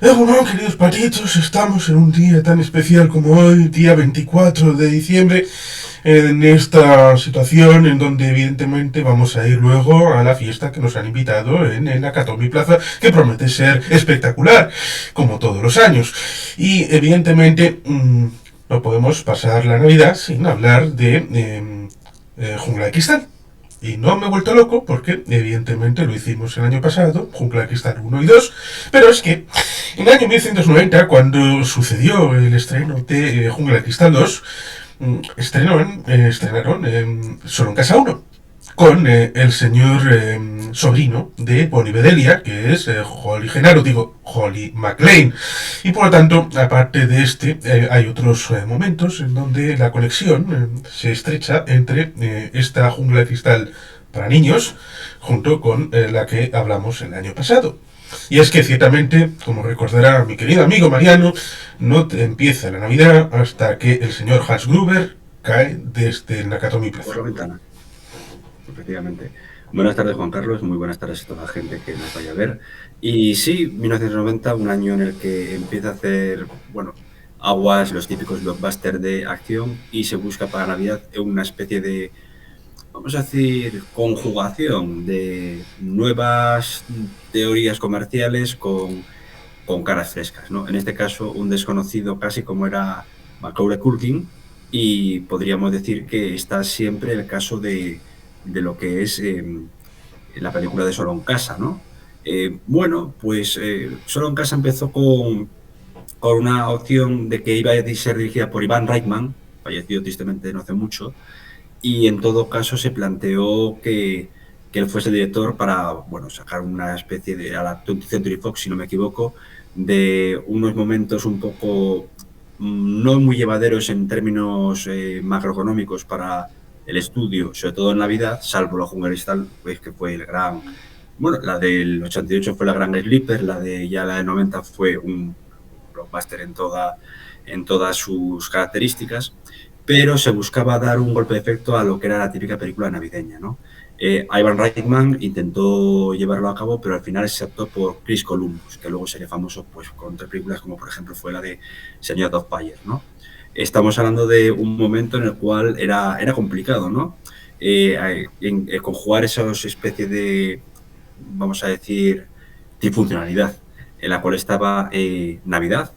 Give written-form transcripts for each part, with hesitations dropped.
Bueno, queridos patitos, estamos en un día tan especial como hoy, día 24 de diciembre, en esta situación en donde evidentemente vamos a ir luego a la fiesta que nos han invitado en el Nakatomi Plaza, que promete ser espectacular, como todos los años. Y evidentemente no podemos pasar la Navidad sin hablar de Jungla de Cristal. Y no me he vuelto loco porque, evidentemente, lo hicimos el año pasado, Jungla de Cristal 1 y 2, pero es que en el año 1990, cuando sucedió el estreno de Jungla de Cristal 2, estrenaron Solo en Casa 1, con el señor sobrino de Bonnie Bedelia, que es Holly Genaro, digo, Holly McClane. Y por lo tanto, aparte de este, hay otros momentos en donde la conexión se estrecha entre esta Jungla de Cristal para niños, junto con la que hablamos el año pasado. Y es que ciertamente, como recordará mi querido amigo Mariano, no empieza la Navidad hasta que el señor Hans Gruber cae desde el Nakatomi Plaza. Por la ventana, efectivamente. Buenas tardes, Juan Carlos. Muy buenas tardes a toda la gente que nos vaya a ver. Y sí, 1990, un año en el que empieza a hacer, bueno, aguas los típicos blockbusters de acción y se busca para Navidad una especie de, vamos a decir, conjugación de nuevas teorías comerciales con caras frescas, ¿no? En este caso, un desconocido casi como era Macaulay Culkin, y podríamos decir que está siempre el caso de lo que es la película de Solo en Casa, ¿no? Bueno, pues Solo en Casa empezó con una opción de que iba a ser dirigida por Ivan Reitman, fallecido tristemente no hace mucho, y en todo caso se planteó que él fuese el director para, bueno, sacar una especie de, a la 20th Century Fox, si no me equivoco, de unos momentos un poco no muy llevaderos en términos macroeconómicos para el estudio, sobre todo en Navidad, salvo la Jungla de Cristal, pues, que fue el gran... Bueno, la del 88 fue la gran Sleeper, la de 90 fue un blockbuster en todas sus características, pero se buscaba dar un golpe de efecto a lo que era la típica película navideña, ¿no? Ivan Reitman intentó llevarlo a cabo, pero al final se optó por Chris Columbus, que luego sería famoso pues, con otras películas como por ejemplo fue la de Señor Dogfire, ¿no? Estamos hablando de un momento en el cual era complicado, ¿no? Conjugar esas especies de, vamos a decir, disfuncionalidad, en la cual estaba Navidad,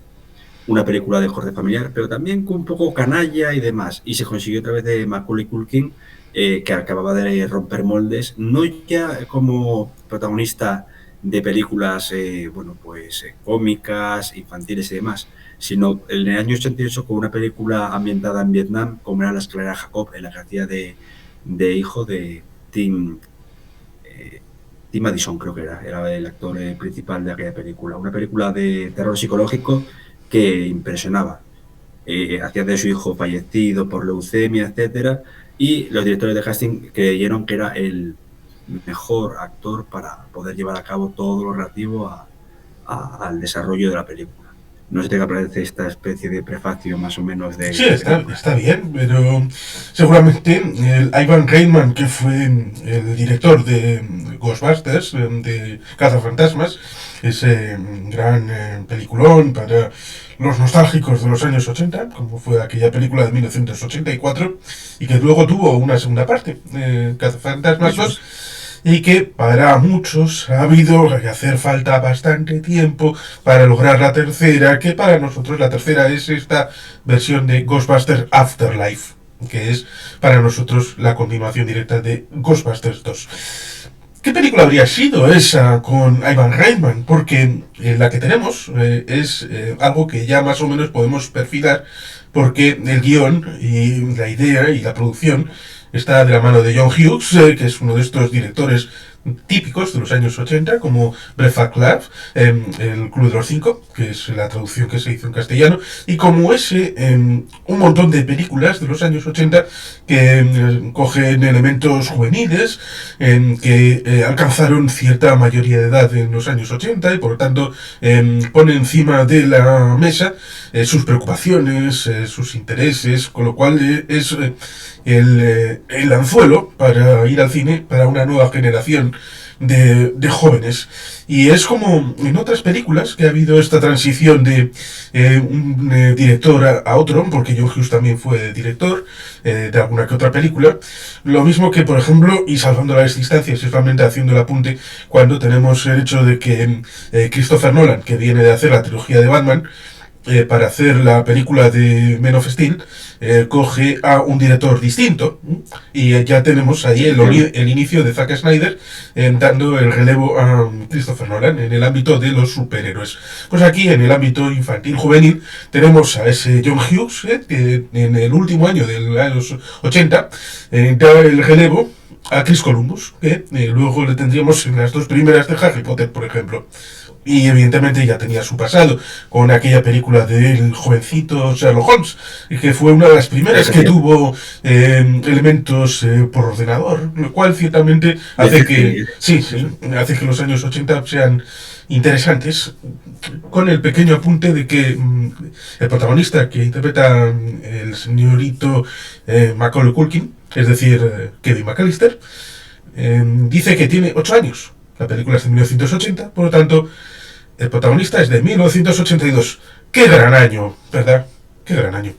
una película de corte familiar, pero también con un poco canalla y demás. Y se consiguió a través de Macaulay Culkin, que acababa de romper moldes, no ya como protagonista de películas, bueno, pues cómicas, infantiles y demás, sino en el año 88 con una película ambientada en Vietnam, como era La escalera Jacob, en la que hacía de hijo de Tim Addison, creo que era el actor principal de aquella película. Una película de terror psicológico que impresionaba. Hacía de su hijo fallecido por leucemia, etcétera, y los directores de casting creyeron que era el mejor actor para poder llevar a cabo todo lo relativo al desarrollo de la película. No sé qué te parece esta especie de prefacio más o menos de... Sí, está bien, pero seguramente el Ivan Reitman, que fue el director de Ghostbusters, de Cazafantasmas, ese gran peliculón para los nostálgicos de los años 80, como fue aquella película de 1984, y que luego tuvo una segunda parte, Cazafantasmas 2, y que para muchos ha habido que hacer falta bastante tiempo para lograr la tercera, que para nosotros la tercera es esta versión de Ghostbusters Afterlife, que es para nosotros la continuación directa de Ghostbusters 2. ¿Qué película habría sido esa con Ivan Reitman? Porque la que tenemos es algo que ya más o menos podemos perfilar, porque el guión y la idea y la producción está de la mano de John Hughes, que es uno de estos directores típicos de los años 80, como Breakfast Club, el Club de los Cinco, que es la traducción que se hizo en castellano, y como ese, un montón de películas de los años 80 que cogen elementos juveniles, que alcanzaron cierta mayoría de edad en los años 80 y por lo tanto pone encima de la mesa sus preocupaciones, sus intereses, con lo cual es el anzuelo para ir al cine para una nueva generación de jóvenes. Y es como en otras películas que ha habido esta transición de un director a otro, porque John Hughes también fue director de alguna que otra película. Lo mismo que, por ejemplo, y salvando las distancias, y realmente haciendo el apunte, cuando tenemos el hecho de que Christopher Nolan, que viene de hacer la trilogía de Batman, para hacer la película de Men of Steel, coge a un director distinto, y ya tenemos ahí el inicio de Zack Snyder dando el relevo a Christopher Nolan en el ámbito de los superhéroes. Pues aquí, en el ámbito infantil juvenil, tenemos a ese John Hughes, que en el último año de los 80 da el relevo a Chris Columbus, que luego le tendríamos en las dos primeras de Harry Potter, por ejemplo. Y evidentemente ya tenía su pasado con aquella película del jovencito Sherlock Holmes, que fue una de las primeras que tuvo elementos por ordenador, lo cual ciertamente hace que, hace que los años 80 sean interesantes, con el pequeño apunte de que el protagonista que interpreta el señorito Macaulay Culkin, es decir, Kevin McAllister, dice que tiene 8 años. La película es de 1980, por lo tanto, el protagonista es de 1982. ¡Qué gran año! ¿Verdad? ¡Qué gran año!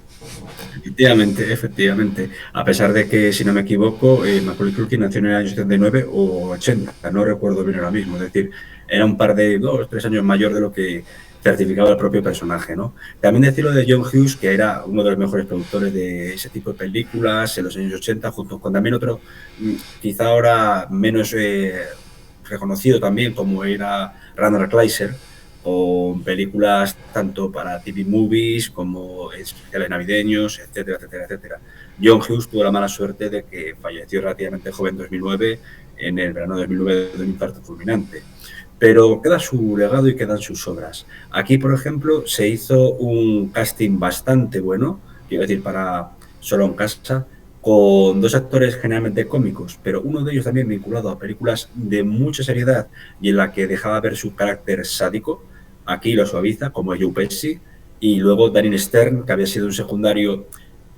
Efectivamente, efectivamente. A pesar de que, si no me equivoco, Macaulay Culkin nació en el año 79 o 80, no recuerdo bien ahora mismo. Es decir, era un par de 2, 3 años mayor de lo que certificaba el propio personaje, ¿no? También decirlo de John Hughes, que era uno de los mejores productores de ese tipo de películas en los años 80, junto con también otro, quizá ahora menos reconocido también, como era Randall Kleiser, con películas tanto para TV movies como especiales navideños, etcétera, etcétera, etcétera. John Hughes tuvo la mala suerte de que falleció relativamente joven en 2009, en el verano de 2009, de un infarto fulminante. Pero queda su legado y quedan sus obras. Aquí, por ejemplo, se hizo un casting bastante bueno, quiero decir, para Solo en Casa, con 2 actores generalmente cómicos, pero uno de ellos también vinculado a películas de mucha seriedad y en la que dejaba ver su carácter sádico. Aquí lo suaviza, como Joe Pesci, y luego Darin Stern, que había sido un secundario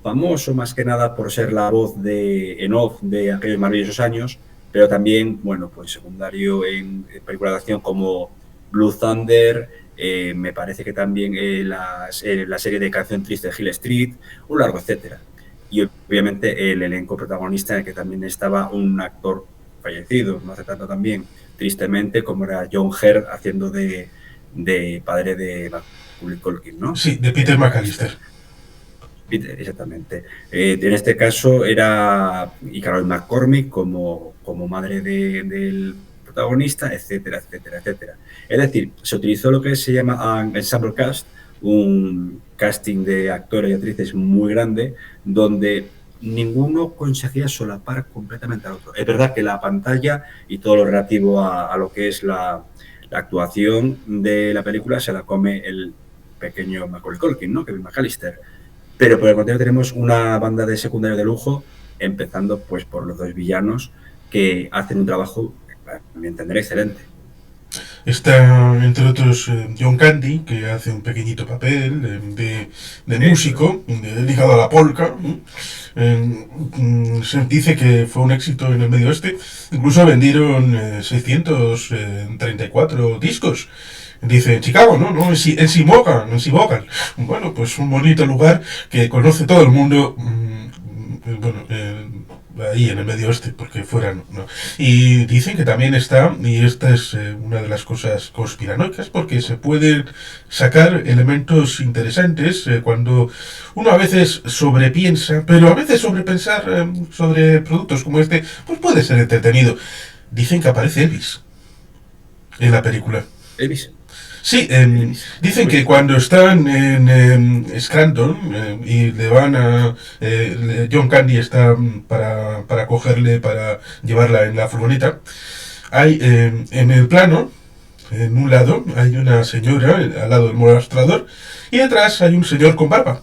famoso más que nada por ser la voz en off de aquellos maravillosos años, pero también, bueno, pues secundario en películas de acción como Blue Thunder, me parece que también la serie de Canción Triste de Hill Street, un largo etcétera. Y obviamente el elenco protagonista, en el que también estaba un actor fallecido, no hace tanto también, tristemente, como era John Hurt, haciendo de padre de Macaulay Culkin, ¿no? Sí, de Peter McAllister. Peter, exactamente. En este caso era y Carol McCormick como madre del protagonista, etcétera, etcétera, etcétera. Es decir, se utilizó lo que se llama un ensemble cast, un casting de actores y actrices muy grande, donde ninguno conseguía solapar completamente al otro. Es verdad que la pantalla y todo lo relativo a lo que es la actuación de la película se la come el pequeño Macaulay Culkin, ¿no? Kevin McAllister. Pero por el contrario tenemos una banda de secundarios de lujo, empezando pues por los 2 villanos que hacen un trabajo, a mi entender, excelente. Está, entre otros, John Candy, que hace un pequeñito papel de músico, ligado a la polka. Se dice que fue un éxito en el Medio Oeste. Incluso vendieron 634 discos. Dice, en Chicago, ¿no? En Simogan. Bueno, pues un bonito lugar que conoce todo el mundo. Bueno, ahí en el Medio Oeste, porque fuera no. Y dicen que también está, y esta es una de las cosas conspiranoicas, porque se pueden sacar elementos interesantes cuando uno a veces sobrepiensa, pero a veces sobrepensar sobre productos como este, pues puede ser entretenido. Dicen que aparece Elvis en la película. ¿Elvis? Sí, dicen que cuando están en Scranton y le van a... John Candy está para cogerle, para llevarla en la furgoneta, hay en el plano, en un lado, hay una señora al lado del mostrador y detrás hay un señor con barba.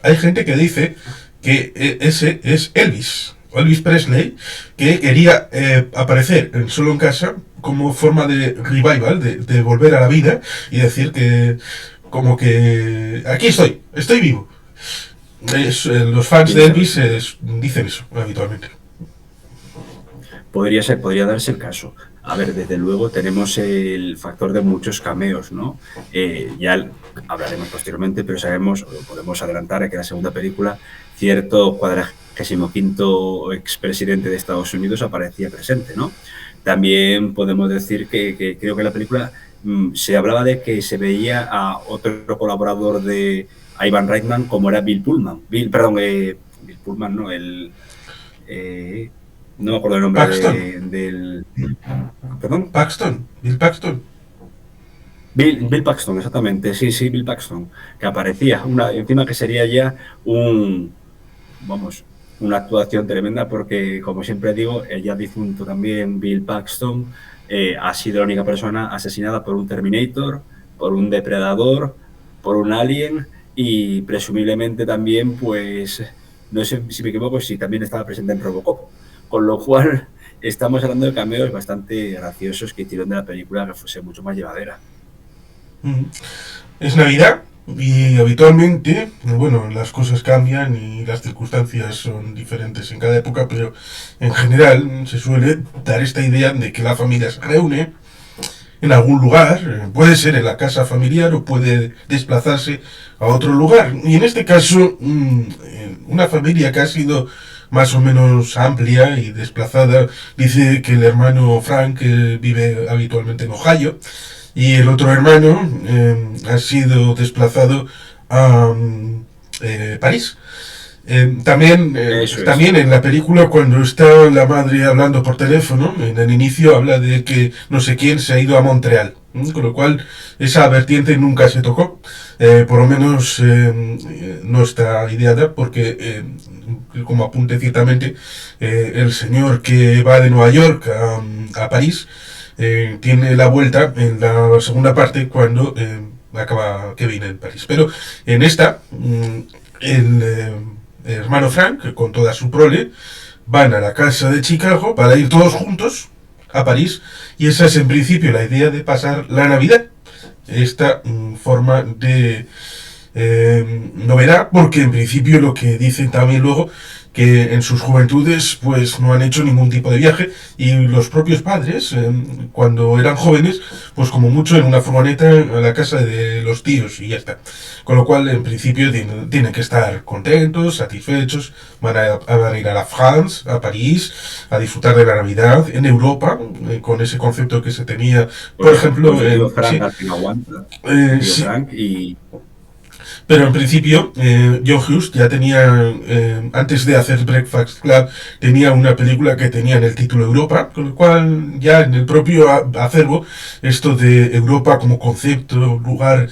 Hay gente que dice que ese es Elvis Presley, que quería aparecer Solo en Casa como forma de revival, de volver a la vida y decir que como que aquí estoy vivo. Los fans de Elvis dicen eso habitualmente. Podría darse el caso. A ver, desde luego tenemos el factor de muchos cameos, ¿no? Ya hablaremos posteriormente, pero sabemos, o podemos adelantar que en la segunda película, cierto 45º expresidente de Estados Unidos aparecía presente, ¿no? También podemos decir que creo que en la película se hablaba de que se veía a otro colaborador de Ivan Reitman, como era Bill Pullman. Bill Pullman, no, eh, no me acuerdo el nombre Paxton. del... ¿Perdón? Paxton. Bill Paxton. Bill Paxton, exactamente. Sí, sí, Bill Paxton. Que aparecía. Encima que sería ya vamos, una actuación tremenda porque, como siempre digo, el ya difunto también Bill Paxton ha sido la única persona asesinada por un Terminator, por un depredador, por un alien y presumiblemente también, pues, no sé si me equivoco, si también estaba presente en Robocop. Con lo cual, estamos hablando de cameos bastante graciosos que hicieron de la película que fuese mucho más llevadera. Mm. Es Navidad y habitualmente, bueno, las cosas cambian y las circunstancias son diferentes en cada época, pero en general se suele dar esta idea de que la familia se reúne en algún lugar, puede ser en la casa familiar o puede desplazarse a otro lugar. Y en este caso, una familia que ha sido más o menos amplia y desplazada, dice que el hermano Frank vive habitualmente en Ohio y el otro hermano ha sido desplazado a París. Eso es. También en la película, cuando está la madre hablando por teléfono, en el inicio habla de que no sé quién se ha ido a Montreal, con lo cual esa vertiente nunca se tocó. Por lo menos no está ideada porque, como apunte ciertamente, el señor que va de Nueva York a París tiene la vuelta en la segunda parte cuando acaba Kevin en París. Pero en esta, el hermano Frank, con toda su prole, van a la casa de Chicago para ir todos juntos a París. Y esa es en principio la idea de pasar la Navidad. Esta forma de novedad, porque en principio lo que dicen también luego que en sus juventudes pues no han hecho ningún tipo de viaje y los propios padres cuando eran jóvenes pues como mucho en una furgoneta a la casa de los tíos y ya está, con lo cual en principio tienen que estar contentos, satisfechos, van a ir a la France, a París, a disfrutar de la Navidad en Europa con ese concepto que se tenía por ejemplo Pues tío Frank sí, al fin aguanta. Tío sí, Frank y pero en principio, John Hughes ya tenía, antes de hacer Breakfast Club, tenía una película que tenía en el título Europa, con lo cual ya en el propio acervo, esto de Europa como concepto, lugar,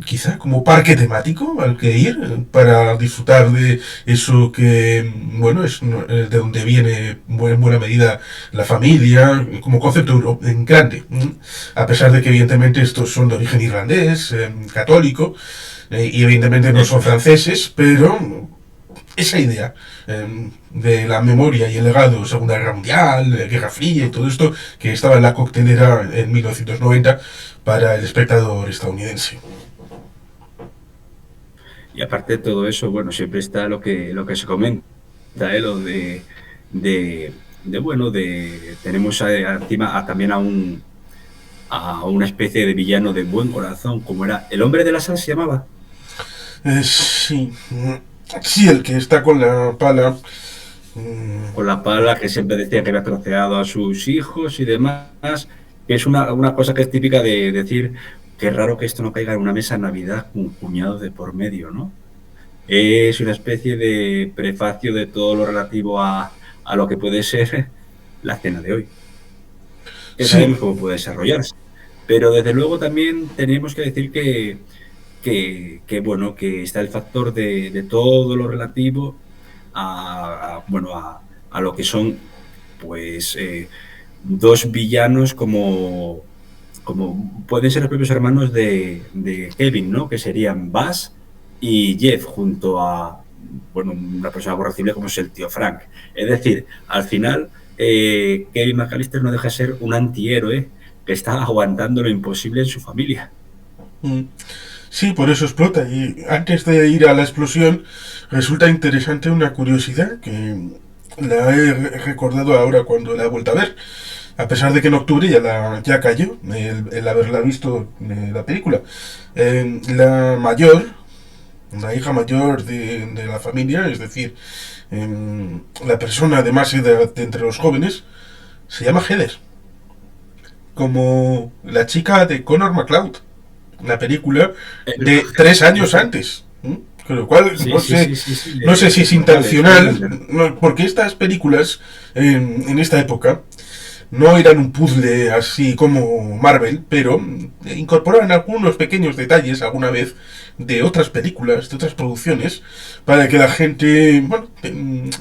quizá como parque temático al que ir para disfrutar de eso que, bueno, es de donde viene en buena medida la familia, como concepto en grande, a pesar de que evidentemente estos son de origen irlandés, católico, y evidentemente no eso son es. franceses, pero esa idea de la memoria y el legado de Segunda Guerra Mundial, Guerra Fría y todo esto que estaba en la coctelera en 1990 para el espectador estadounidense. Y aparte de todo eso, bueno, siempre está lo que se comenta, lo bueno, tenemos encima también a una especie de villano de buen corazón, como era el hombre de la sal, se llamaba. Sí, sí, el que está con la pala. Con la pala, que siempre decía que había troceado a sus hijos y demás, que es una cosa que es típica de decir que es raro que esto no caiga en una mesa en Navidad con un puñado de por medio, ¿no? Es una especie de prefacio de todo lo relativo a lo que puede ser la cena de hoy, que Sí, sabemos cómo puede desarrollarse. Pero desde luego también tenemos que decir bueno, que está el factor de todo lo relativo bueno, a lo que son, pues, dos villanos como pueden ser los propios hermanos de Kevin, ¿no? Que serían Buzz y Jeff, junto a, bueno, una persona aborrecible como es el tío Frank. Es decir, al final, Kevin McAllister no deja de ser un antihéroe que está aguantando lo imposible en su familia. sí, por eso explota. Y antes de ir a la explosión, resulta interesante una curiosidad que la he recordado ahora cuando la he vuelto a ver. a pesar de que en octubre ya cayó el haberla visto la película. La mayor, la hija mayor de la familia, es decir, la persona de más edad de entre los jóvenes, se llama Heather, como la chica de Connor McCloud, la película de 3 años antes. Con lo cual, Sí, no sí, sé, sí, sí, sí, no sé si es brutal, intencional, porque estas películas en esta época no eran un puzzle así como Marvel, pero incorporaban algunos pequeños detalles alguna vez de otras películas, de otras producciones, para que la gente, bueno,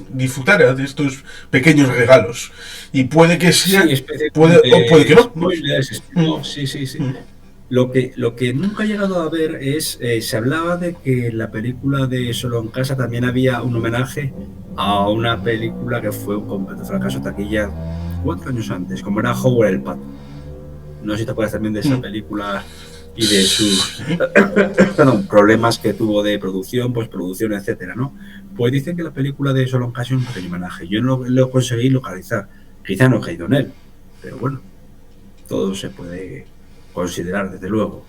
disfrutara de estos pequeños regalos. Y puede que sea, Sí, especie o puede que de no. ¿No? spoilers, Mm, no, sí, sí, sí. mm. Lo que nunca he llegado a ver es, se hablaba de que en la película de Solo en Casa también había un homenaje a una película que fue un completo fracaso de taquilla 4 años antes, como era Howard el Pato. No sé si te acuerdas también de esa Mm. película y de sus Sí. perdón, problemas que tuvo de producción, postproducción, etcétera, ¿no? Pues dicen que la película de Solo en Casa es un pequeño homenaje. Yo no lo conseguí localizar. Quizá no he caído en él, pero bueno, todo se puede considerar, desde luego.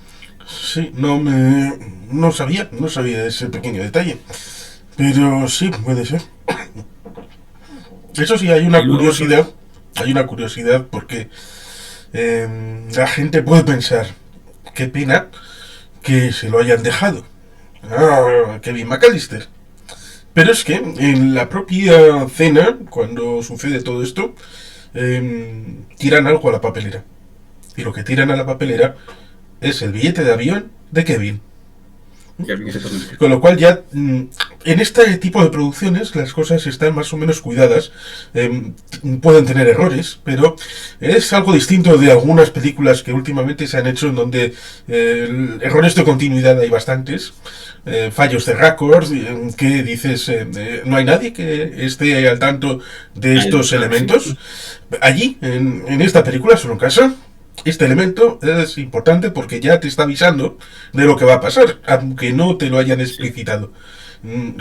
Sí, no sabía ese pequeño detalle. Pero sí, puede ser. Eso sí, Y luego sobre... hay una curiosidad porque la gente puede pensar, qué pena que se lo hayan dejado. Kevin McAllister. Pero es que en la propia cena, cuando sucede todo esto, tiran algo a la papelera. Y lo que tiran a la papelera es el billete de avión de Kevin. Exactamente. Con lo cual ya en este tipo de producciones las cosas están más o menos cuidadas. Pueden tener errores, pero es algo distinto de algunas películas que últimamente se han hecho en donde errores de continuidad hay bastantes. Fallos de récord, que dices, no hay nadie que esté al tanto de estos Sí, elementos. Allí, en esta película, solo en casa, este elemento es importante porque ya te está avisando de lo que va a pasar, aunque no te lo hayan sí. explicitado.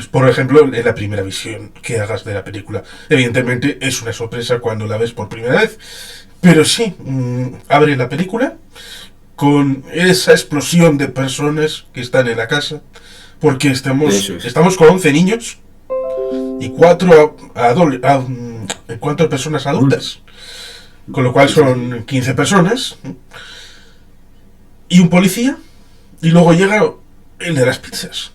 Por ejemplo, en la primera visión que hagas de la película. Evidentemente es una sorpresa cuando la ves por primera vez, pero sí, abre la película con esa explosión de personas que están en la casa, porque Eso es. estamos con 11 niños y 4 personas Adultos. adultas, con lo cual Sí, sí, sí. son 15 personas y un policía, y luego llega el de las pizzas,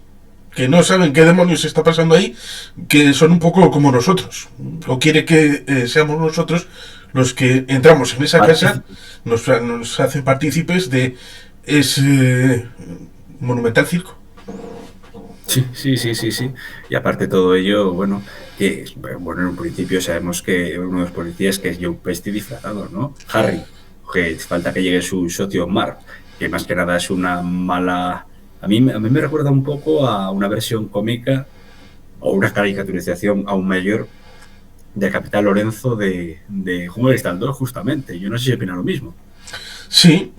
que no saben qué demonios está pasando ahí, que son un poco como nosotros, o quiere que seamos nosotros los que entramos en esa casa, Partícipes. nos hacen partícipes de ese monumental circo. Sí, sí, sí, sí, sí. Y aparte de todo ello, bueno, que bueno, en un principio sabemos que uno de los policías que es Joe Pesci disfrazado, ¿no? Harry, que falta que llegue su socio Mark, que más que nada es una mala... A mí me recuerda un poco a una versión cómica o una caricaturización aún mayor de Capitán Lorenzo de Jungle Style 2, justamente. Yo no sé si opina lo mismo. Sí,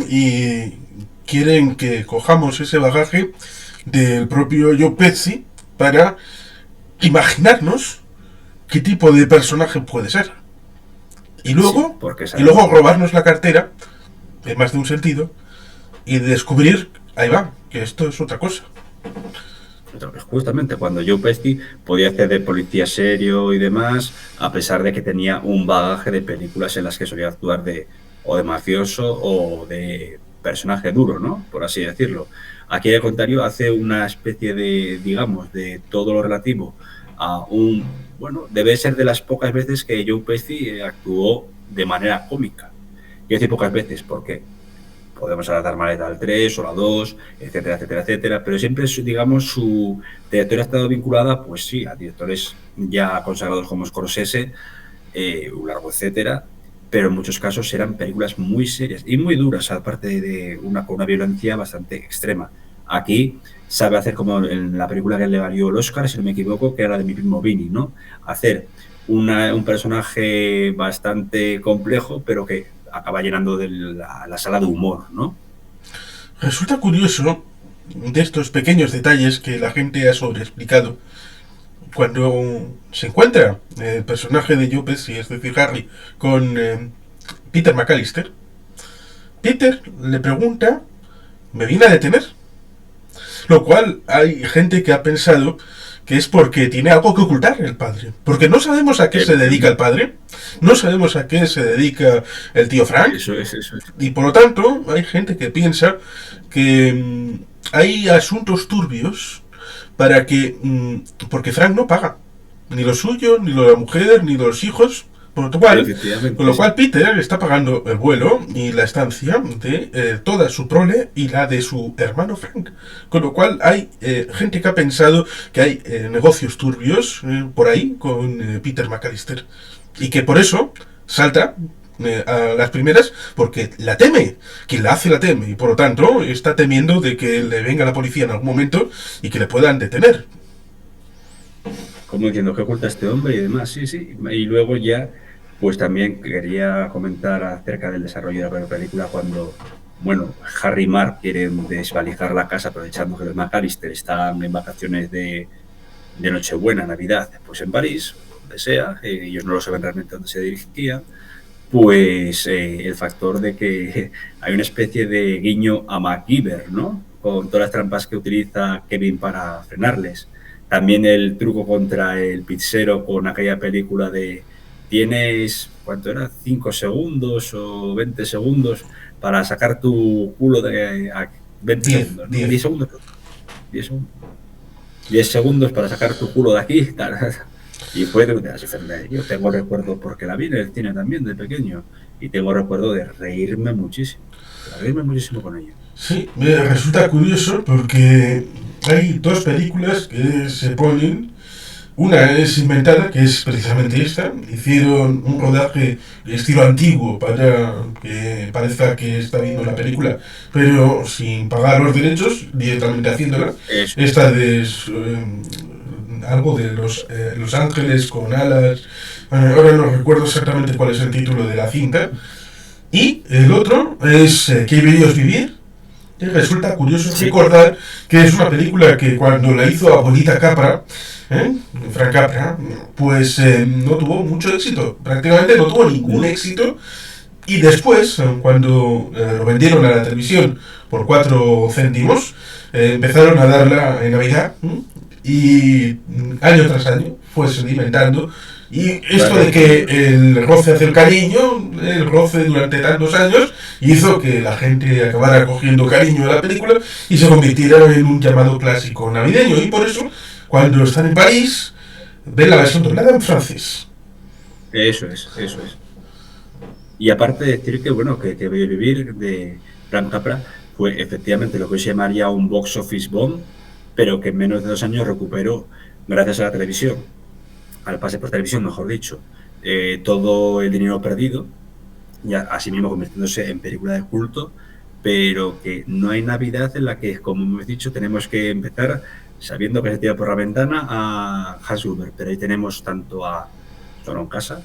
y quieren que cojamos ese bagaje del propio Joe Pesci para imaginarnos qué tipo de personaje puede ser. Y Sí, luego, porque y sabemos luego robarnos la cartera, en más de un sentido, y descubrir, ahí va, que esto es otra cosa. justamente cuando Joe Pesci podía hacer de policía serio y demás, a pesar de que tenía un bagaje de películas en las que solía actuar de o de mafioso o de personaje duro, ¿no? Por así decirlo. Aquí, al contrario, hace una especie de, digamos, de todo lo relativo a un, bueno, debe ser de las pocas veces que Joe Pesci actuó de manera cómica. Quiero decir pocas veces, porque podemos adaptar Maleta al 3 o la 2, etcétera, etcétera, etcétera, pero siempre, digamos, su trayectoria ha estado vinculada, pues sí, a directores ya consagrados como Scorsese, un largo etcétera, pero en muchos casos eran películas muy serias y muy duras, aparte de con una violencia bastante extrema. Aquí sabe hacer como en la película que le valió el Oscar, si no me equivoco, que era la de Mi primo Vinny, ¿no? Hacer un personaje bastante complejo, pero que acaba llenando de la sala de humor, ¿no? Resulta curioso de estos pequeños detalles que la gente ha sobreexplicado. Cuando se encuentra el personaje de Joe Pesci, es decir, Harry, con Peter McAllister, Peter le pregunta, ¿me viene a detener? Lo cual hay gente que ha pensado que es porque tiene algo que ocultar el padre. Porque no sabemos a qué se dedica el padre, no sabemos a qué se dedica el tío Frank. Eso es. Y por lo tanto, hay gente que piensa que hay asuntos turbios para que... porque Frank no paga. Ni lo suyo, ni lo de la mujer, ni los hijos. Con lo cual Peter está pagando el vuelo y la estancia de toda su prole y la de su hermano Frank. Con lo cual hay gente que ha pensado que hay negocios turbios por ahí con Peter McAllister. Y que por eso salta a las primeras porque la teme. Quien la hace la teme. Y por lo tanto está temiendo de que le venga la policía en algún momento y que le puedan detener. Como diciendo, ¿qué oculta este hombre? Y demás, sí. Y luego ya, pues también quería comentar acerca del desarrollo de la película cuando, bueno, Harry y Mark quieren desvalijar la casa aprovechando que los McAllister están en vacaciones de Nochebuena, Navidad, pues en París, donde sea, ellos no lo saben realmente dónde se dirigían, pues el factor de que hay una especie de guiño a MacGyver, ¿no? Con todas las trampas que utiliza Kevin para frenarles. También el truco contra el pizzero con aquella película de tienes, ¿cuánto era? 5 segundos o 20 segundos para sacar tu culo de... 20 segundos, ¿no? 10 segundos. 10 segundos. 10 segundos para sacar tu culo de aquí. Y fue de una... Yo tengo recuerdo, porque la vi en el cine también de pequeño, y tengo recuerdo de reírme muchísimo con ello. Sí, me resulta curioso porque hay dos películas que se ponen. Una es inventada, que es precisamente esta. Hicieron un rodaje de estilo antiguo para que parezca que está viendo la película, pero sin pagar los derechos, directamente haciéndola. Esta de algo de los ángeles con alas. Ahora no recuerdo exactamente cuál es el título de la cinta. Y el otro es ¿Qué veíos vivir? Y resulta curioso recordar que es una película que cuando la hizo Abuelita Capra, Frank Capra, pues no tuvo mucho éxito, prácticamente no tuvo ningún éxito. Y después, cuando lo vendieron a la televisión por 4 céntimos, empezaron a darla en Navidad y año tras año fue sedimentando. Y esto de que el roce hace el cariño, el roce durante tantos años, hizo que la gente acabara cogiendo cariño a la película y se convirtiera en un llamado clásico navideño. Y por eso, cuando están en París, ven la versión doblada en francés. Eso es. Y aparte de decir que, bueno, que Vivir de Frank Capra fue efectivamente lo que se llamaría un box office bomb, pero que en menos de 2 años recuperó, gracias a la televisión, al pase por televisión, mejor dicho, todo el dinero perdido, y así mismo convirtiéndose en película de culto, pero que no hay Navidad en la que, como hemos dicho, tenemos que empezar sabiendo que se tira por la ventana a Hans Gruber, pero ahí tenemos tanto a Solo en casa,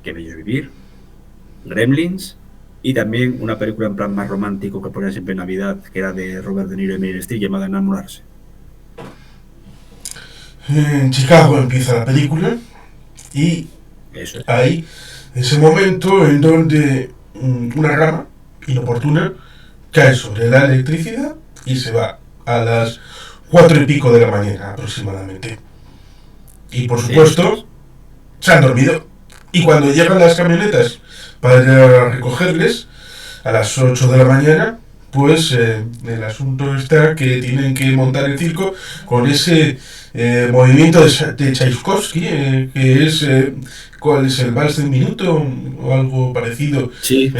Qué bello vivir, Gremlins, y también una película en plan más romántico que ponía siempre en Navidad, que era de Robert De Niro y Meryl Streep, llamada Enamorarse. En Chicago empieza la película y hay ese momento en donde una rama inoportuna cae sobre la electricidad y se va a las 4 y pico de la mañana aproximadamente. Y por supuesto se han dormido. Y cuando llegan las camionetas para recogerles a las 8 de la mañana, pues el asunto está que tienen que montar el circo con ese movimiento de Tchaikovsky, que es ¿cuál es el vals de un minuto o algo parecido? Sí.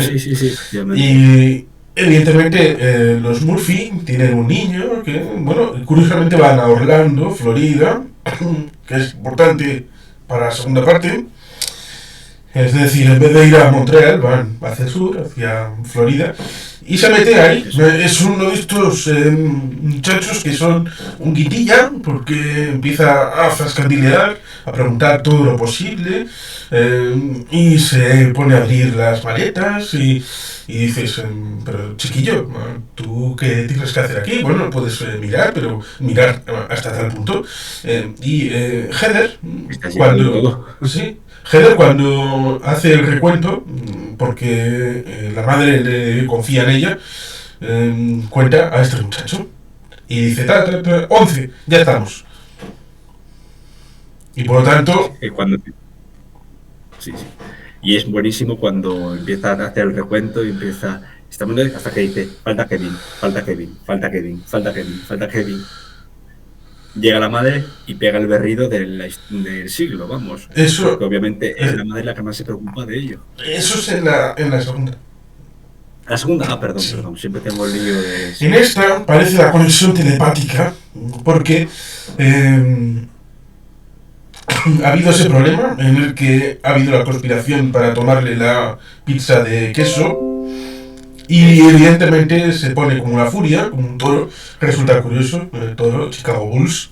Y evidentemente los Murphy tienen un niño que, bueno, curiosamente van a Orlando, Florida, que es importante para la segunda parte. Es decir, en vez de ir a Montreal, van hacia el sur, hacia Florida, y se mete ahí. Es uno de estos muchachos que son un guitilla, porque empieza a zascandilear, a preguntar todo lo posible, y se pone a abrir las maletas y dices, pero chiquillo, ¿tú qué tienes que hacer aquí? Bueno, puedes mirar, pero mirar hasta tal punto. Y Heather, cuando hace el recuento, porque la madre le confía en ella, cuenta a este muchacho. Y dice, 11, ya estamos. Y por lo tanto... Cuando... Sí, sí. Y es buenísimo cuando empieza a hacer el recuento y empieza... Estamos hasta que dice, falta Kevin, falta Kevin, falta Kevin, falta Kevin, falta Kevin. Llega la madre y pega el berrido del siglo, vamos. Eso... Porque obviamente es la madre la que más se preocupa de ello. Eso es en la segunda. La segunda, perdón, Sí. perdón, siempre tengo el lío de... En esta parece la conexión telepática, porque ha habido ese problema en el que ha habido la conspiración para tomarle la pizza de queso y evidentemente se pone como una furia, como un toro. Resulta curioso, el toro, Chicago Bulls,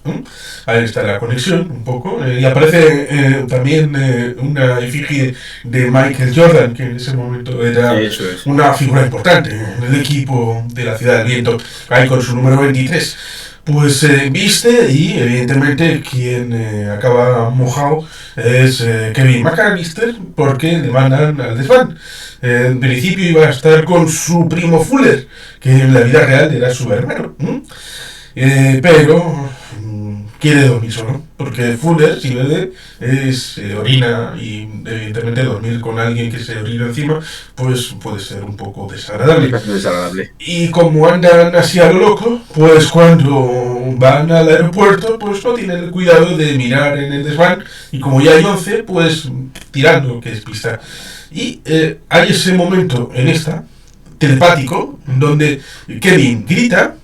ahí está la conexión un poco, y aparece también una efigie de Michael Jordan, que en ese momento era una figura importante en el equipo de la Ciudad del Viento, ahí con su número 23. Pues viste y evidentemente quien acaba mojado es Kevin McAllister, porque le mandan al desván. En principio iba a estar con su primo Fuller, que en la vida real era su hermano, pero quiere dormir solo, porque Fuller, si bebe, se orina, y evidentemente dormir con alguien que se orina encima, pues puede ser un poco desagradable. Y como andan así a lo loco, pues cuando van al aeropuerto, pues no tienen el cuidado de mirar en el desván, y como ya hay 11, pues tirando, que es pista. Y hay ese momento en esta, telepático, donde Kevin grita,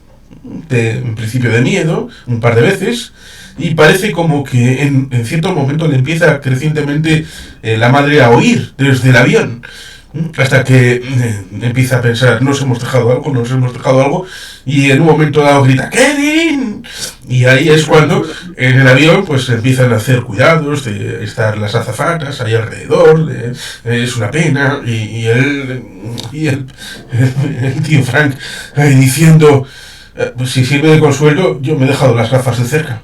en principio de miedo, un par de veces, y parece como que en cierto momento le empieza crecientemente la madre a oír desde el avión, hasta que empieza a pensar, nos hemos dejado algo, y en un momento dado grita, ¡Kevin! Y ahí es cuando en el avión pues empiezan a hacer cuidados de estar las azafatas ahí alrededor, es una pena, y el tío Frank diciendo, pues si sirve de consuelo, yo me he dejado las gafas de cerca.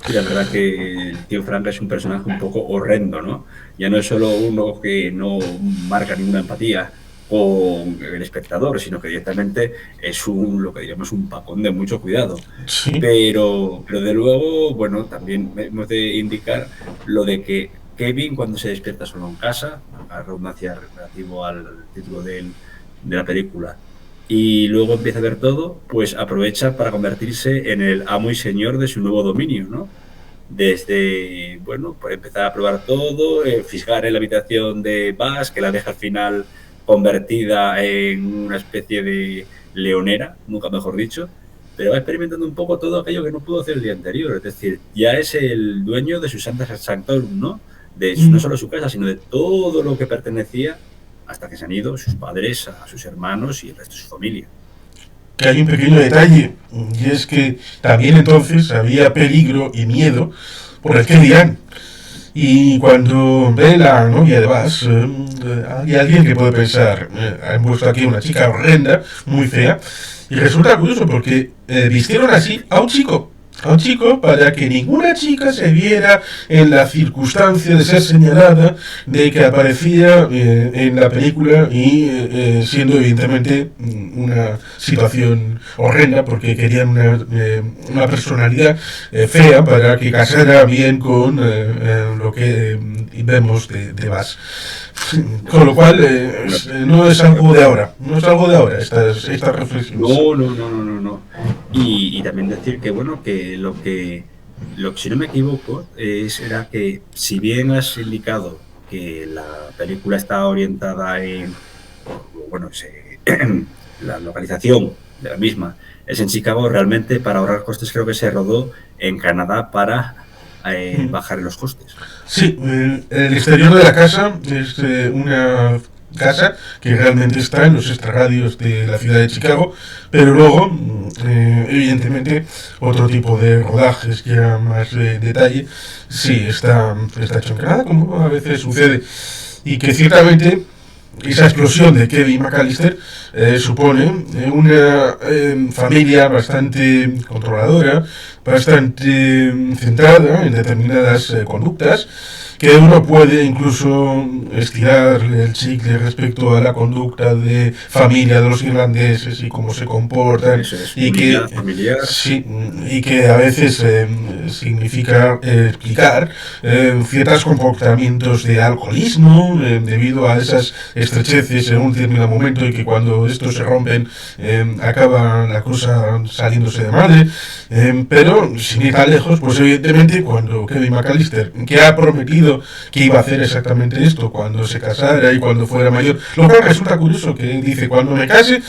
Sí, la verdad que el tío Frank es un personaje un poco horrendo, ¿no? Ya no es solo uno que no marca ninguna empatía con el espectador, sino que directamente es lo que diríamos un pacón de mucho cuidado. Sí. Pero de luego, bueno, también hemos de indicar lo de que Kevin, cuando se despierta solo en casa, a redundancia relativo al título de la película, y luego empieza a ver todo, pues aprovecha para convertirse en el amo y señor de su nuevo dominio, ¿no? Desde, bueno, pues empezar a probar todo, fisgar en la habitación de Buzz, que la deja al final convertida en una especie de leonera, nunca mejor dicho, pero va experimentando un poco todo aquello que no pudo hacer el día anterior, es decir, ya es el dueño de su Santa Sanctorum, ¿no? No solo su casa, sino de todo lo que pertenecía, hasta que se han ido sus padres, a sus hermanos y el resto de su familia. Que hay un pequeño detalle, y es que también entonces había peligro y miedo por el que dirán. Y cuando ve la novia de Buzz, hay alguien que puede pensar, han puesto aquí una chica horrenda, muy fea, y resulta curioso porque vistieron así a un chico para que ninguna chica se viera en la circunstancia de ser señalada de que aparecía en la película y siendo evidentemente una situación horrenda porque querían una personalidad fea para que casara bien con lo que vemos de Buzz. Con lo cual no es algo de ahora, esta reflexión. No. Y también decir que, bueno, que lo que si no me equivoco, era que si bien has indicado que la película está orientada en, bueno, la localización de la misma es en Chicago, realmente para ahorrar costes creo que se rodó en Canadá para bajar los costes. Sí, el exterior de la casa es una casa que realmente está en los extrarradios de la ciudad de Chicago, pero luego, evidentemente, otro tipo de rodajes ya más de detalle, sí, está hecho en Canadá, como a veces sucede, y que ciertamente esa explosión de Kevin McAllister supone una familia bastante controladora, bastante centrada en determinadas conductas, que uno puede incluso estirar el chicle respecto a la conducta de familia de los irlandeses y cómo se comportan, Eso es, y que unidad familiar. sí, y que a veces significa explicar ciertos comportamientos de alcoholismo debido a esas estrecheces en un determinado momento, y que cuando estos se rompen acaba la cosa saliéndose de madre. Pero sin ir tan lejos, pues evidentemente cuando Kevin McAllister, que ha prometido que iba a hacer exactamente esto cuando se casara y cuando fuera mayor, lo cual resulta curioso, que dice: cuando me case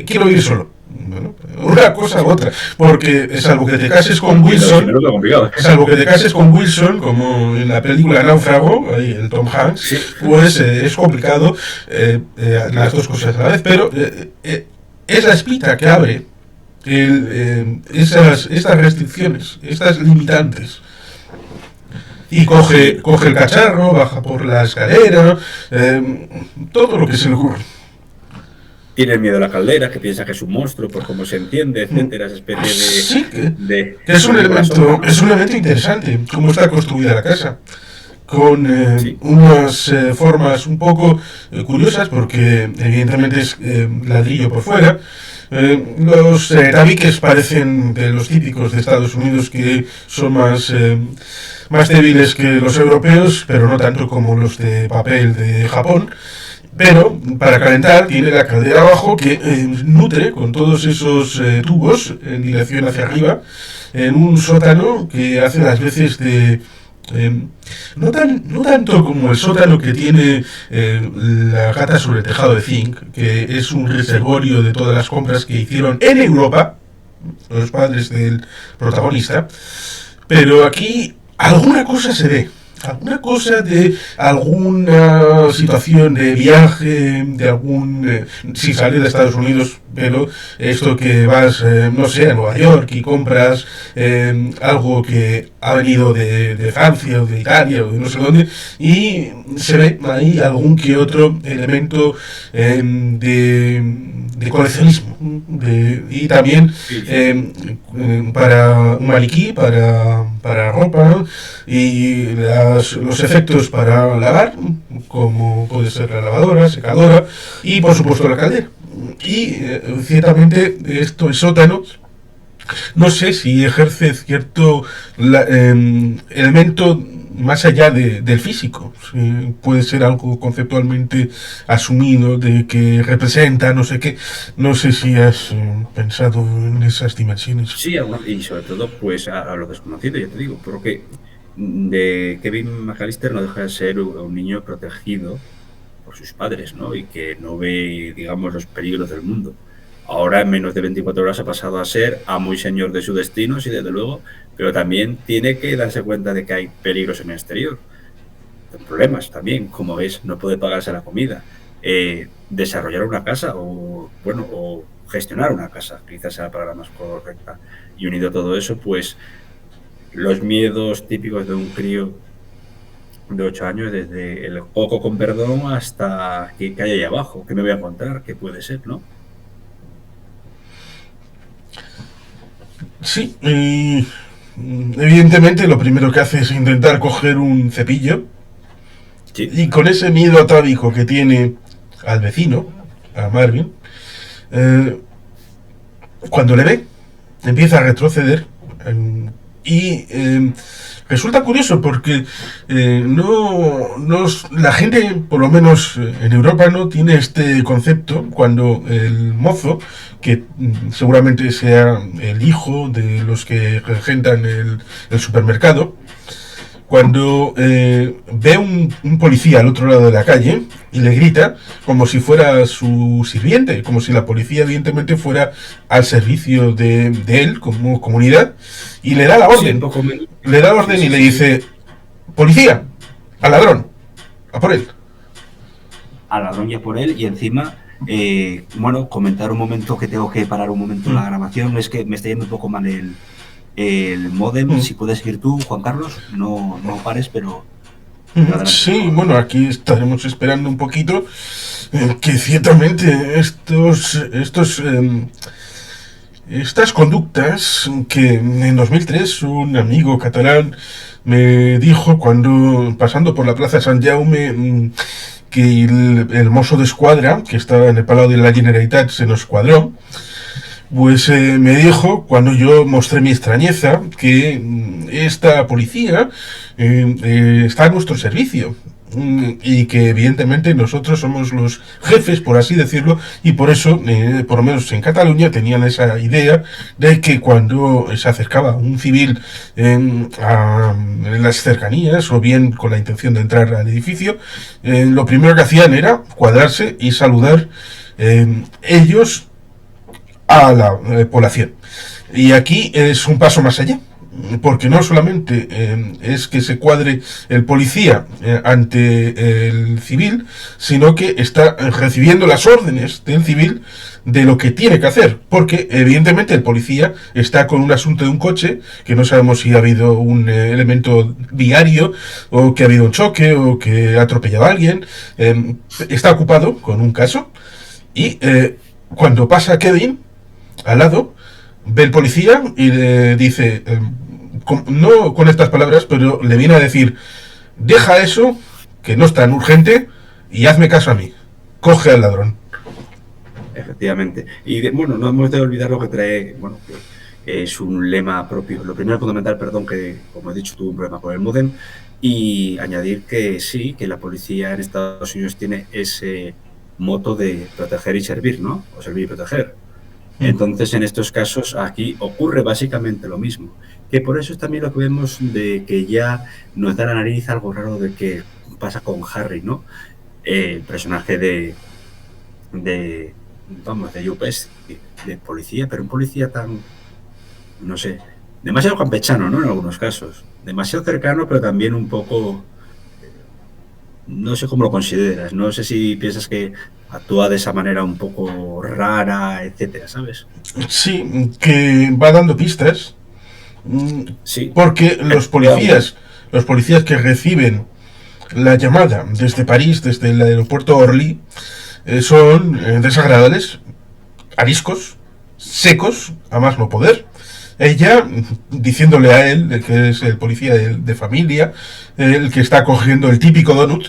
quiero ir solo. Bueno, una cosa u otra, porque salvo que te cases con Wilson, salvo que te cases con Wilson, como en la película Náufrago, ahí el Tom Hanks, Sí. pues es complicado las dos cosas a la vez, pero es la espita que abre estas restricciones, estas limitantes. Y coge el cacharro, baja por la escalera, todo lo que se le ocurre. Tiene miedo a la caldera, que piensa que es un monstruo por cómo se entiende, etcétera, esa especie de... Sí, de que es un elemento interesante, cómo está construida la casa, con Sí. unas formas un poco curiosas, porque evidentemente es ladrillo por fuera. Los tabiques parecen de los típicos de Estados Unidos, que son más débiles que los europeos, pero no tanto como los de papel de Japón. Pero para calentar tiene la caldera abajo, que nutre con todos esos tubos en dirección hacia arriba, en un sótano que hace las veces de... no tanto como el sótano que tiene la gata sobre el tejado de zinc, que es un reservorio de todas las compras que hicieron en Europa los padres del protagonista, pero aquí alguna cosa se ve. Alguna cosa de alguna situación de viaje, de algún... sin salir de Estados Unidos, pero esto que vas, no sé, a Nueva York y compras algo que ha venido de Francia o de Italia o de no sé dónde, y se ve ahí algún que otro elemento de coleccionismo, y también para un maniquí, para ropa, y los efectos para lavar, como puede ser la lavadora, secadora, y por supuesto la caldera. Y ciertamente esto, el sótano, no sé si ejerce cierto elemento más allá del físico. Sí, puede ser algo conceptualmente asumido de que representa no sé qué. No sé si has pensado en esas dimensiones. Sí, y sobre todo pues a lo desconocido, ya te digo, porque de Kevin McAllister no deja de ser un niño protegido por sus padres, ¿no? Y que no ve, digamos, los peligros del mundo. Ahora en menos de 24 horas ha pasado a ser amo y señor de su destino, sí, desde luego, pero también tiene que darse cuenta de que hay peligros en el exterior. Problemas también, como es no poder pagarse la comida, desarrollar una casa o gestionar una casa, quizás sea la palabra más correcta. Y unido a todo eso, pues los miedos típicos de un crío de 8 años, desde el coco con perdón hasta qué hay ahí abajo, qué me voy a encontrar, qué puede ser, ¿no? Sí, y evidentemente lo primero que hace es intentar coger un cepillo, Sí. y con ese miedo atávico que tiene al vecino, a Marvin, cuando le ve, empieza a retroceder, y resulta curioso porque la gente, por lo menos en Europa, no tiene este concepto cuando el mozo, que seguramente sea el hijo de los que regentan el supermercado, cuando ve un policía al otro lado de la calle y le grita como si fuera su sirviente, como si la policía evidentemente fuera al servicio de él como comunidad, y le da la orden, y le dice: policía, al ladrón, a por él. Al ladrón y a por él, y encima, comentar un momento, que tengo que parar un momento la grabación, es que me está yendo un poco mal el módem. Si puedes seguir tú, Juan Carlos, no pares, pero... Sí, bueno, aquí estaremos esperando un poquito, que ciertamente estos estas conductas que en 2003 un amigo catalán me dijo cuando, pasando por la Plaza Sant Jaume, que el mozo de escuadra, que estaba en el Palau de la Generalitat, se nos cuadró, pues me dijo, cuando yo mostré mi extrañeza, que esta policía está a nuestro servicio. Y que evidentemente nosotros somos los jefes, por así decirlo, y por eso, por lo menos en Cataluña, tenían esa idea de que cuando se acercaba un civil en las cercanías, o bien con la intención de entrar al edificio, lo primero que hacían era cuadrarse y saludar ellos a la población. Y aquí es un paso más allá, porque no solamente es que se cuadre el policía ante el civil, sino que está recibiendo las órdenes del civil de lo que tiene que hacer, porque evidentemente el policía está con un asunto de un coche, que no sabemos si ha habido un elemento viario, o que ha habido un choque, o que ha atropellado a alguien, está ocupado con un caso, y cuando pasa Kevin al lado, ve el policía y le dice, no con estas palabras, pero le viene a decir, deja eso, que no es tan urgente, y hazme caso a mí, coge al ladrón. Efectivamente. Y bueno, no hemos de olvidar lo que trae, bueno, que es un lema propio. Lo primero fundamental, perdón, que como he dicho tuvo un problema con el módem, y añadir que sí, que la policía en Estados Unidos tiene ese moto de proteger y servir, ¿no? O servir y proteger. Entonces, en estos casos, aquí ocurre básicamente lo mismo. Que por eso es también lo que vemos de que ya nos da la nariz algo raro de que pasa con Harry, ¿no? El personaje vamos, de UPS, de policía, pero un policía tan, no sé, demasiado campechano, ¿no? En algunos casos. Demasiado cercano, pero también un poco, no sé cómo lo consideras, no sé si piensas que actúa de esa manera un poco rara, etcétera, ¿sabes? Sí, que va dando pistas, Sí. porque los policías que reciben la llamada desde París, desde el aeropuerto Orly, son desagradables, ariscos, secos, a más no poder. Ella, diciéndole a él, que es el policía de familia, el que está cogiendo el típico donut,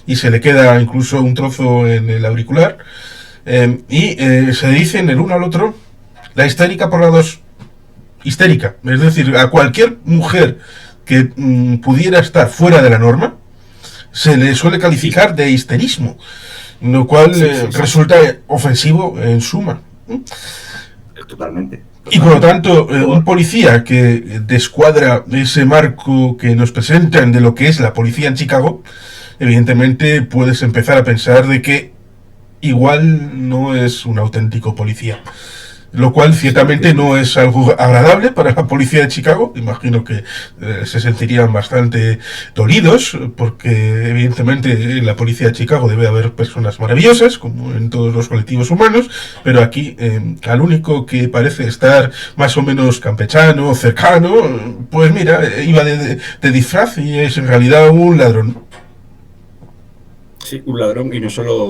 y se le queda incluso un trozo en el auricular, y se dicen el uno al otro, la histérica por la dos. Histérica, es decir, a cualquier mujer que pudiera estar fuera de la norma, se le suele calificar de histerismo, lo cual resulta ofensivo en suma. Totalmente. Y por lo tanto, un policía que descuadra ese marco que nos presentan de lo que es la policía en Chicago, evidentemente puedes empezar a pensar de que igual no es un auténtico policía. Lo cual ciertamente no es algo agradable para la policía de Chicago. Imagino que se sentirían bastante dolidos, porque evidentemente en la policía de Chicago debe haber personas maravillosas, como en todos los colectivos humanos, pero aquí al único que parece estar más o menos campechano, cercano, pues mira, iba de disfraz y es en realidad un ladrón. Sí, un ladrón, y no solo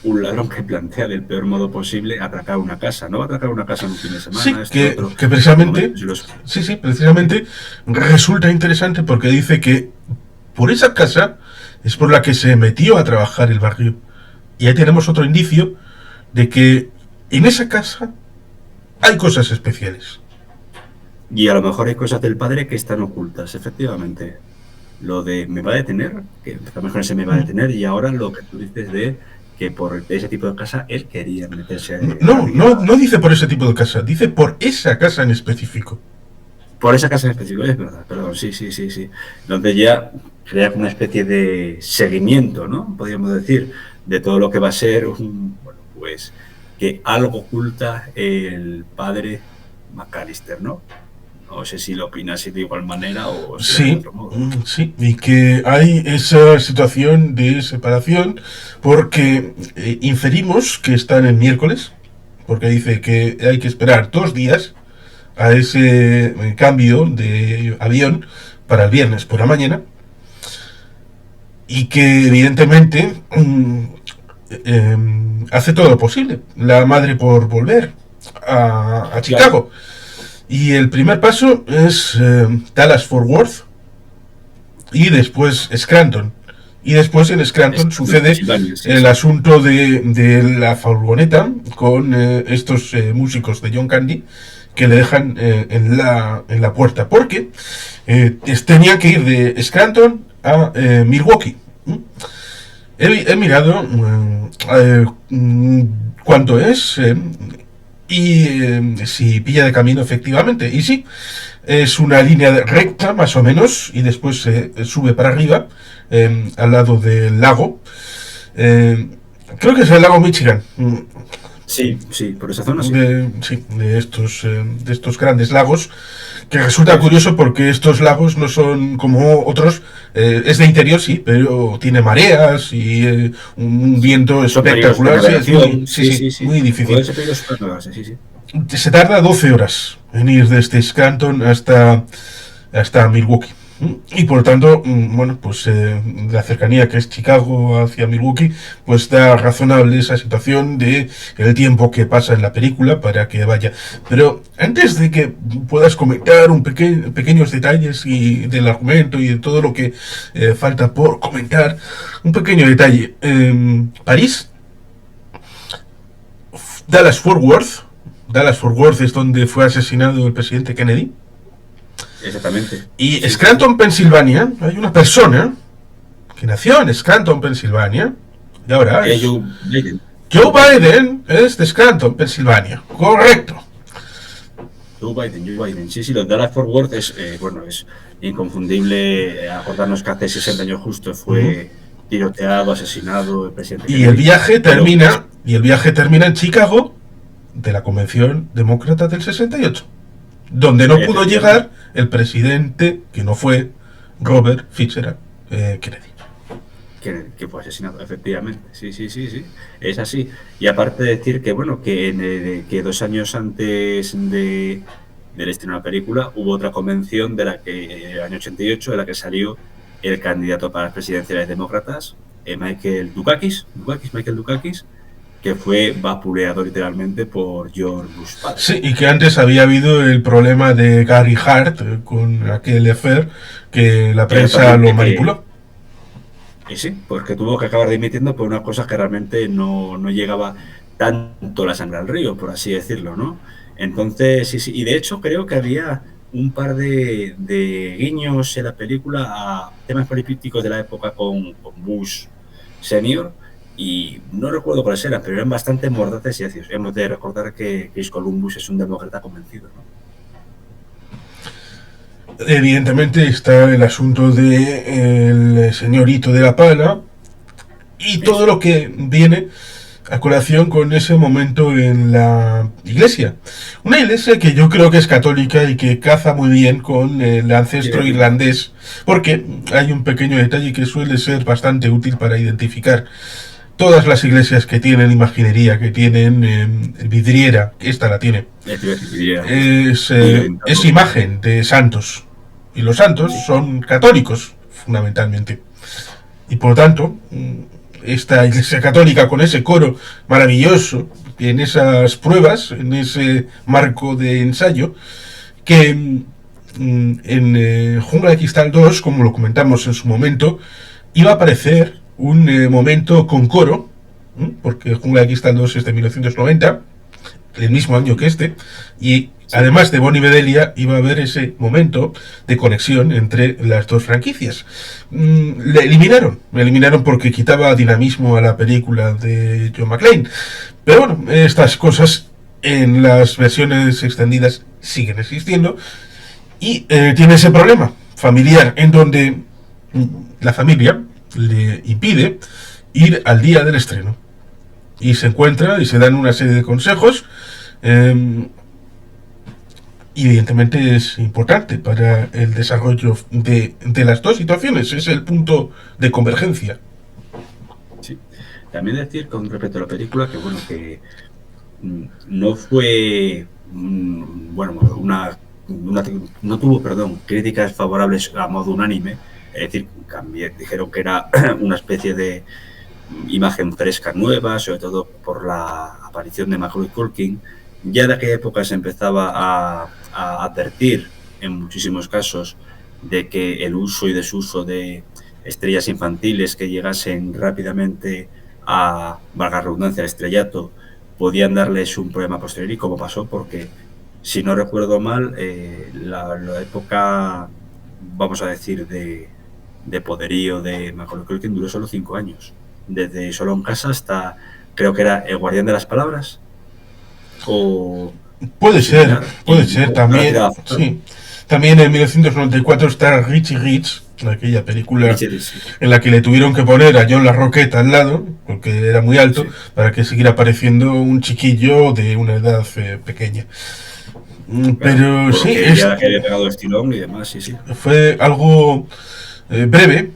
un ladrón que plantea del peor modo posible atracar una casa. No va a atracar una casa en un fin de semana, Sí, otro. que precisamente, sí, precisamente resulta interesante porque dice que por esa casa es por la que se metió a trabajar el barrio. Y ahí tenemos otro indicio de que en esa casa hay cosas especiales. Y a lo mejor hay cosas del padre que están ocultas, efectivamente. Lo de me va a detener, que a lo mejor se me va a detener, y ahora lo que tú dices de que por ese tipo de casa él quería meterse. No dice por ese tipo de casa, dice por esa casa en específico. Por esa casa en específico, es verdad, perdón, sí. Donde ya crea una especie de seguimiento, ¿no? Podríamos decir, de todo lo que va a ser pues que algo oculta el padre McAllister, ¿no? No sé si lo opinas de igual manera o si de otro modo. Sí, y que hay esa situación de separación porque inferimos que están en miércoles, porque dice que hay que esperar 2 días a ese cambio de avión para el viernes por la mañana, y que evidentemente hace todo lo posible la madre por volver. a Claro. Chicago. Y el primer paso es Dallas-Fort Worth y después Scranton. Y después en Scranton sucede Pensilvania, sí, el sí. asunto de la furgoneta con estos músicos de John Candy que le dejan en la puerta. Porque tenían que ir de Scranton a Milwaukee. He mirado cuánto es y si pilla de camino efectivamente. Y sí, es una línea recta más o menos y después sube para arriba al lado del lago. Eh, Creo que es el lago Michigan. Sí, sí, por esa zona sí. Sí, de estos grandes lagos, que resulta Sí, sí. curioso porque estos lagos no son como otros, es de interior sí, pero tiene mareas y un viento Son periodos de espectacular, sí, navegación, sí, sí, sí, sí, sí. muy difícil. Puede ser peligroso para navegarse, sí, sí. Se tarda 12 horas en ir desde Scranton hasta Milwaukee. Y por lo tanto, bueno, pues la cercanía que es Chicago hacia Milwaukee, pues da razonable esa situación de el tiempo que pasa en la película para que vaya. Pero antes de que puedas comentar pequeños detalles y del argumento y de todo lo que falta por comentar, un pequeño detalle. París, Dallas-Fort Worth. Dallas-Fort Worth es donde fue asesinado el presidente Kennedy. Exactamente. Y Sí, sí, sí. Scranton, Pensilvania, hay una persona que nació en Scranton, Pensilvania, y ahora es Joe Biden. Joe Biden, es de Scranton, Pensilvania. Correcto. Joe Biden. Sí, sí, lo de Dallas Fort Worth es, bueno, es inconfundible. Acordarnos que hace 60 años justo fue tiroteado, asesinado el presidente Y el Kennedy. viaje Pero termina, en Chicago de la Convención Demócrata del 68, donde no pudo efectivamente, llegar el presidente que no fue Robert Fitzgerald Kennedy. que fue asesinado, efectivamente. Sí, sí, sí, sí. Es así. Y aparte de decir que, bueno, que 2 años antes del estreno de la película hubo otra convención de la que, el año 88, de la que salió el candidato para las presidenciales demócratas, Michael Dukakis, que fue vapuleado literalmente por George Bush padre. Sí, y que antes había habido el problema de Gary Hart con aquel affair que la prensa lo Exactamente, manipuló. y sí, porque tuvo que acabar dimitiendo por una cosa que realmente no llegaba tanto la sangre al río, por así decirlo, ¿no? Entonces, sí, sí, y de hecho creo que había un par de guiños en la película a temas políticos de la época con Bush senior, y no recuerdo cuáles eran, pero eran bastante mordaces y ácidos. Hemos de recordar que Chris Columbus es un demócrata convencido, ¿no? Evidentemente está el asunto de el señorito de la pala y todo Eso. lo que viene a colación con ese momento en la iglesia. Una iglesia que yo creo que es católica y que caza muy bien con el ancestro irlandés, porque hay un pequeño detalle que suele ser bastante útil para identificar todas las iglesias que tienen imaginería, que tienen vidriera, esta la tiene, es imagen de santos. Y los santos son católicos, fundamentalmente. Y por lo tanto, esta iglesia católica con ese coro maravilloso, en esas pruebas, en ese marco de ensayo, que en Jungla de Cristal 2, como lo comentamos en su momento, iba a aparecer un momento con coro, porque Jungla de Cristal 2 es de 1990, el mismo año que este, y además de Bonnie Bedelia iba a haber ese momento de conexión entre las dos franquicias. Le eliminaron porque quitaba dinamismo a la película de John McClane. Pero bueno, estas cosas en las versiones extendidas siguen existiendo y tiene ese problema familiar en donde la familia le impide ir al día del estreno y se encuentra y se dan una serie de consejos. Y evidentemente es importante para el desarrollo de las dos situaciones, es el punto de convergencia. Sí. También decir con respecto a la película que, bueno, que no fue, bueno, no tuvo, perdón, críticas favorables a modo unánime, es decir, dijeron que era una especie de imagen fresca nueva, sobre todo por la aparición de Macaulay Culkin, Ya de aquella época se empezaba a advertir, en muchísimos casos, de que el uso y desuso de estrellas infantiles que llegasen rápidamente a, valga la redundancia, al estrellato, podían darles un problema posterior, y como pasó, porque, si no recuerdo mal, la época, vamos a decir, de poderío de Macaulay Culkin duró solo 5 años. Desde Solo en Casa hasta, creo que era El Guardián de las Palabras, o similar, Puede y ser ahora también, tiraba foto. sí. También en 1994 está Richie Rich, aquella película Richard, sí, en la que le tuvieron que poner a John LaRoquette al lado, porque era muy alto, sí. para que siguiera apareciendo un chiquillo de una edad pequeña. Claro, Pero por lo sí, que ya que había pegado estirón y demás, sí, sí. fue algo breve.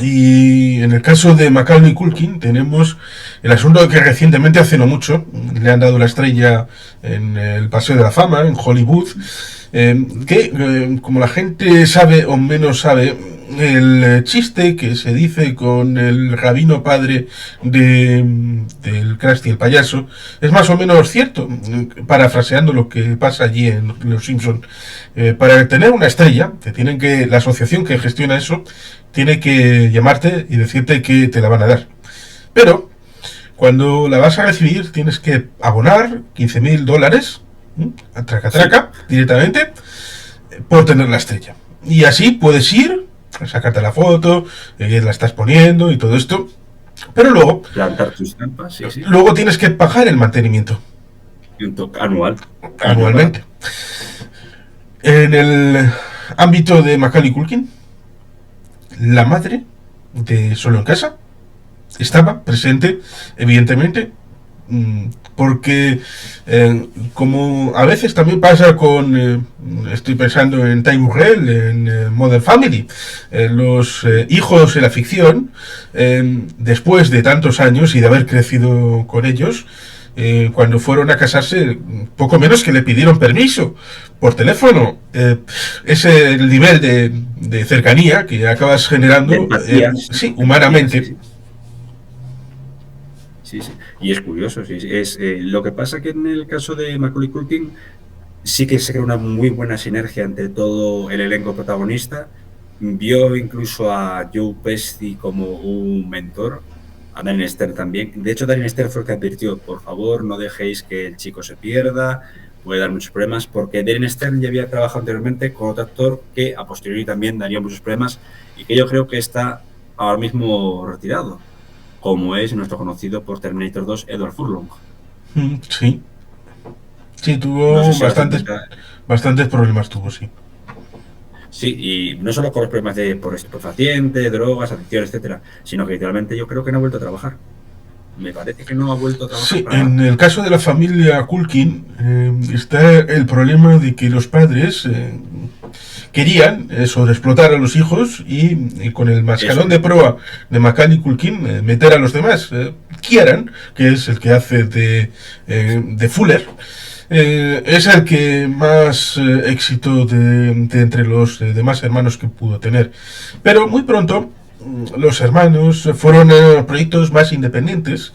Y en el caso de Macaulay Culkin tenemos el asunto de que recientemente, hace no mucho, le han dado la estrella en el Paseo de la Fama en Hollywood, que como la gente sabe o menos sabe, el chiste que se dice con el rabino padre del Krusty el payaso es más o menos cierto, parafraseando lo que pasa allí en Los Simpson. Para tener una estrella, la asociación que gestiona eso tiene que llamarte y decirte que te la van a dar. Pero cuando la vas a recibir tienes que abonar $15,000, a traca Sí, traca, directamente, por tener la estrella. Y así puedes ir, sacarte la foto, la estás poniendo y todo esto. Pero plantar tus trampas, sí, sí. luego tienes que pagar el mantenimiento Y un toque anual. Y no es barato. anualmente. En el ámbito de Macaulay Culkin, la madre de Solo en Casa estaba presente, evidentemente, porque como a veces también pasa con, estoy pensando en Time Burrell, en Modern Family, los hijos de la ficción, después de tantos años y de haber crecido con ellos, cuando fueron a casarse, poco menos que le pidieron permiso por teléfono. Es el nivel de cercanía que acabas De generando, empatía, sí, sí, de empatía, sí, humanamente. sí. Sí, sí. Y es curioso, sí, sí. Lo que pasa que en el caso de Macaulay Culkin sí que se crea una muy buena sinergia entre todo el elenco protagonista. Vio incluso a Joe Pesci como un mentor, a Darren Stern también. De hecho, Darren Stern fue el que advirtió: por favor, no dejéis que el chico se pierda, puede dar muchos problemas, porque Darren Stern ya había trabajado anteriormente con otro actor que a posteriori también daría muchos problemas, y que yo creo que está ahora mismo retirado, como es nuestro conocido por Terminator 2, Edward Furlong. Sí, sí, No sé tuvo si lo has en cuenta. bastantes problemas tuvo, sí. Sí, y no solo con los problemas de por estupefacientes, drogas, adicciones, etcétera, sino que literalmente yo creo que no ha vuelto a trabajar. Me parece que no ha vuelto a trabajar Sí, para en nada. el caso de la familia Culkin está el problema de que los padres querían sobreexplotar a los hijos y con el Eso mascarón de es. proa de Macaulay Culkin meter a los demás. Kieran, que es el que hace de Fuller, es el que más éxito de entre los demás hermanos que pudo tener. Pero muy pronto los hermanos fueron proyectos más independientes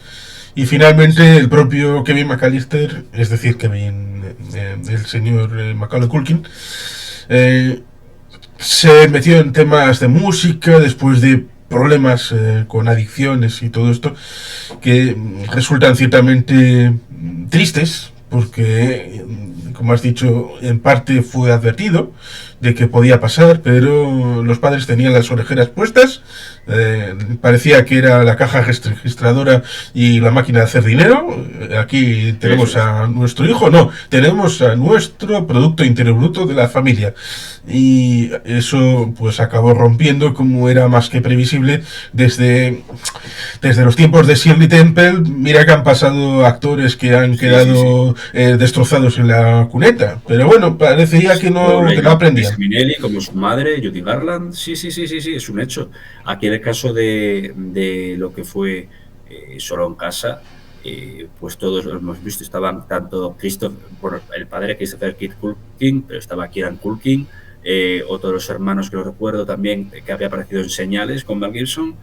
y finalmente el propio Kevin McAllister, es decir, el señor Macaulay Culkin, eh, se metió en temas de música después de problemas con adicciones y todo esto que resultan ciertamente tristes porque, como has dicho, en parte fue advertido de que podía pasar, pero los padres tenían las orejeras puestas, parecía que era la caja registradora y la máquina de hacer dinero. Aquí Eso tenemos es. a nuestro hijo, no, tenemos a nuestro Producto Interior Bruto de la familia. Y eso pues acabó rompiendo, como era más que previsible, desde los tiempos de Shirley Temple. Mira que han pasado actores que han Sí, sí, sí. quedado destrozados en la cuneta, pero bueno, parecía Sí, o que no Liza aprendían. Minnelli como su madre, Judy Garland. Sí, sí, sí, sí, sí, es un hecho. Aquí en el caso de lo que fue Solo en Casa, pues todos lo hemos visto. Estaban tanto bueno, el padre Christopher Kid Culkin, pero estaba Kieran Culkin, otro de los hermanos que lo recuerdo también, que había aparecido en Señales con Mel Gibson.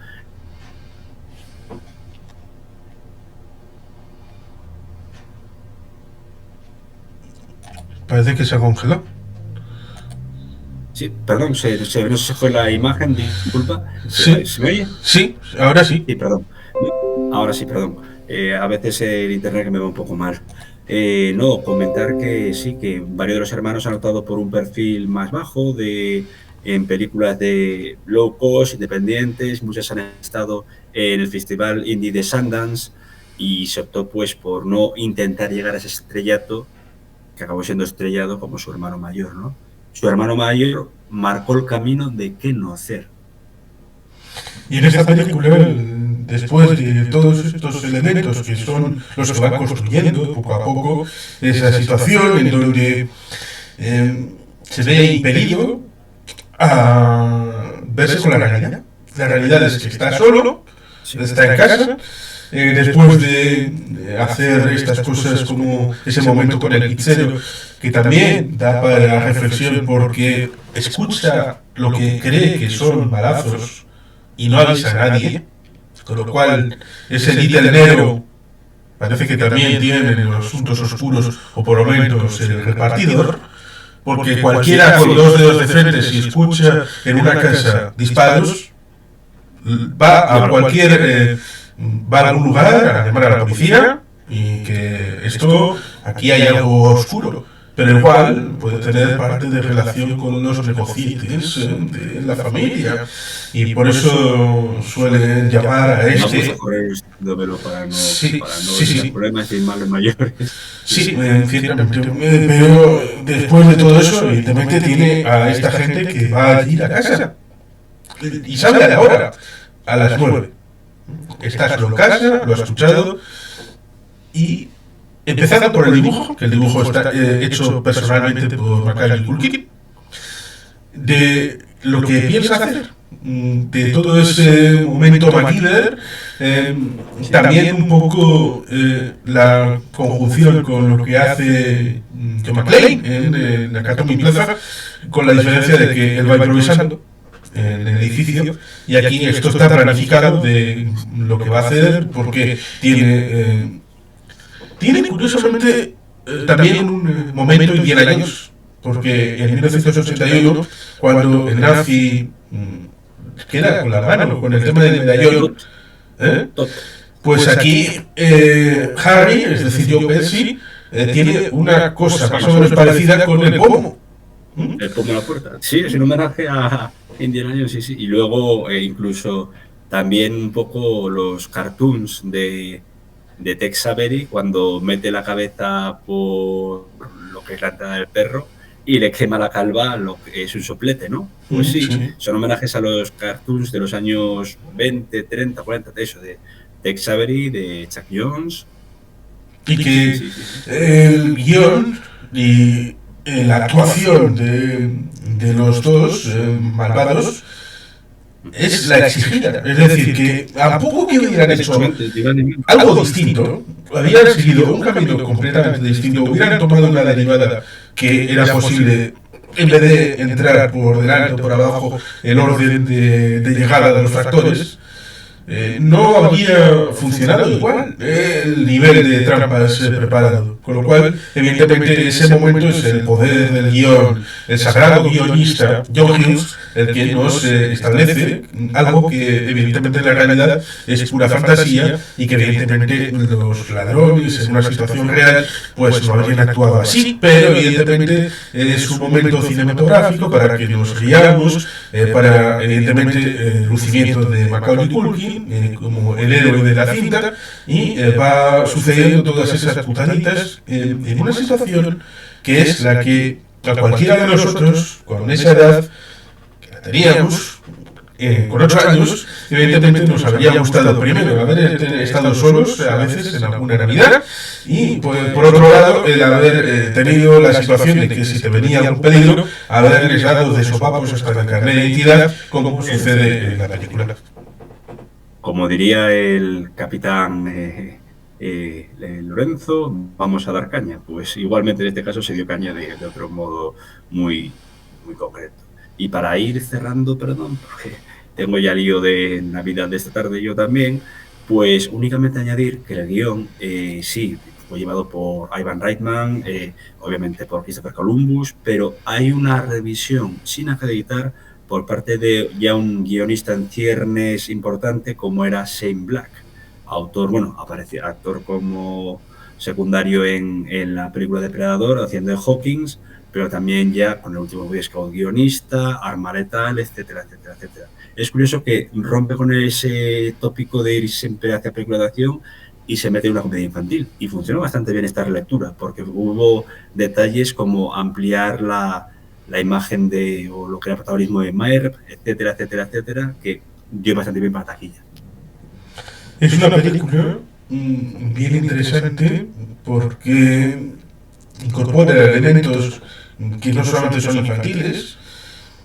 parece que se congeló. Sí, perdón, no se fue la imagen, disculpa. Sí, ¿Se me oye? sí, ahora sí. Sí, perdón. Ahora sí, perdón. A veces el internet que me va un poco mal. No, comentar que sí, que varios de los hermanos han optado por un perfil más bajo en películas de low cost, independientes. Muchas han estado en el Festival Indie de Sundance y se optó pues por no intentar llegar a ese estrellato que acabó siendo estrellado como su hermano mayor, ¿no? Su hermano mayor marcó el camino de qué no hacer. Y en esta película, después de todos estos elementos que son los que van construyendo poco a poco esa situación en donde se ve impedido a verse con la realidad. La realidad es que está solo, está en casa, después de hacer estas cosas como ese momento con el pizzero, que también da para la reflexión porque escucha lo que cree que son balazos y no avisa a nadie, con lo cual ese líder negro parece que también tiene los puntos oscuros, o por lo menos el repartidor, porque cualquiera con dos dedos de frente, si escucha en una casa disparos, va a cualquier va a algún lugar a llamar a la policía y que esto aquí hay algo oscuro, pero igual puede tener parte de relación con los negociantes de la familia y por eso suelen llamar a este. Vamos a correr para no Sí, tener problemas y males mayores. Sí, ciertamente. Pero después de todo eso, evidentemente tiene a esta gente que va a ir a casa. Y sale a la hora, a las 9. Está solo en casa, lo ha escuchado. Y empezando por el dibujo, que el dibujo está hecho personalmente por Macaulay Culkin, de lo que piensa hacer, de todo ese momento MacGyver, también un poco la conjunción con lo que hace John McClane en la Academy Plaza, con la diferencia de que él va improvisando en el edificio y aquí esto está planificado de lo que va a hacer porque tiene curiosamente también un momento y 10 años, porque en 1981 cuando el nazi queda con la mano con el tema del medallón, pues aquí Harry, es decir, Joe Pesci, tiene una cosa más o menos parecida con el pomo. El pomo a la puerta. Sí, es un homenaje a Indiana Jones, sí, sí. Y luego incluso también un poco los cartoons de Tex Avery cuando mete la cabeza por lo que es la entrada del perro y le quema la calva lo que es un soplete, ¿no? Pues sí, son homenajes a los cartoons de los años 20, 30, 40, eso, de Tex Avery, de Chuck Jones. Y que el guión y la actuación de los dos malvados es la exigida. Es decir, que a poco que hubieran hecho algo distinto, habían seguido un camino completamente distinto, hubieran tomado una derivada que era posible, en vez de entrar por delante o por abajo el orden de llegada de los factores, no había funcionado igual el nivel de trampas preparado. Con lo cual, evidentemente, ese momento es el poder del guión, el sagrado guionista, John Hughes, el que nos establece algo que, evidentemente, en la realidad es pura fantasía y que, evidentemente, los ladrones en una situación real pues no habrían actuado así, pero, evidentemente, es un momento cinematográfico para que nos riamos, para, evidentemente, el lucimiento de Macaulay Culkin como el héroe de la cinta y va sucediendo todas esas putaditas en una situación que es la que a cualquiera de nosotros con esa edad que la teníamos con 8 años evidentemente nos habría gustado primero haber estado solos a veces en alguna Navidad y por otro lado el haber tenido la situación de que si te venía algún peligro haberles dado de sopapos hasta la carnet de identidad como sucede en la película. Como diría el capitán Lorenzo, vamos a dar caña. Pues igualmente en este caso se dio caña de otro modo muy, muy concreto. Y para ir cerrando, perdón, porque tengo ya lío de Navidad de esta tarde yo también, pues únicamente añadir que el guión, sí, fue llevado por Ivan Reitman, obviamente por Christopher Columbus, pero hay una revisión sin acreditar por parte de ya un guionista en ciernes importante como era Shane Black, autor, aparece actor como secundario en la película Depredador, haciendo de Hawkins, pero también ya con el último Boy Scout guionista, Arma Letal, etcétera, etcétera, etcétera. Es curioso que rompe con ese tópico de ir siempre hacia película de acción y se mete en una comedia infantil. Y funcionó bastante bien esta relectura, porque hubo detalles como ampliar la imagen o lo que era el protagonismo de Merv, etcétera, etcétera, etcétera, que dio bastante bien para la taquilla. Es una película bien interesante porque incorpora elementos que no solamente son infantiles,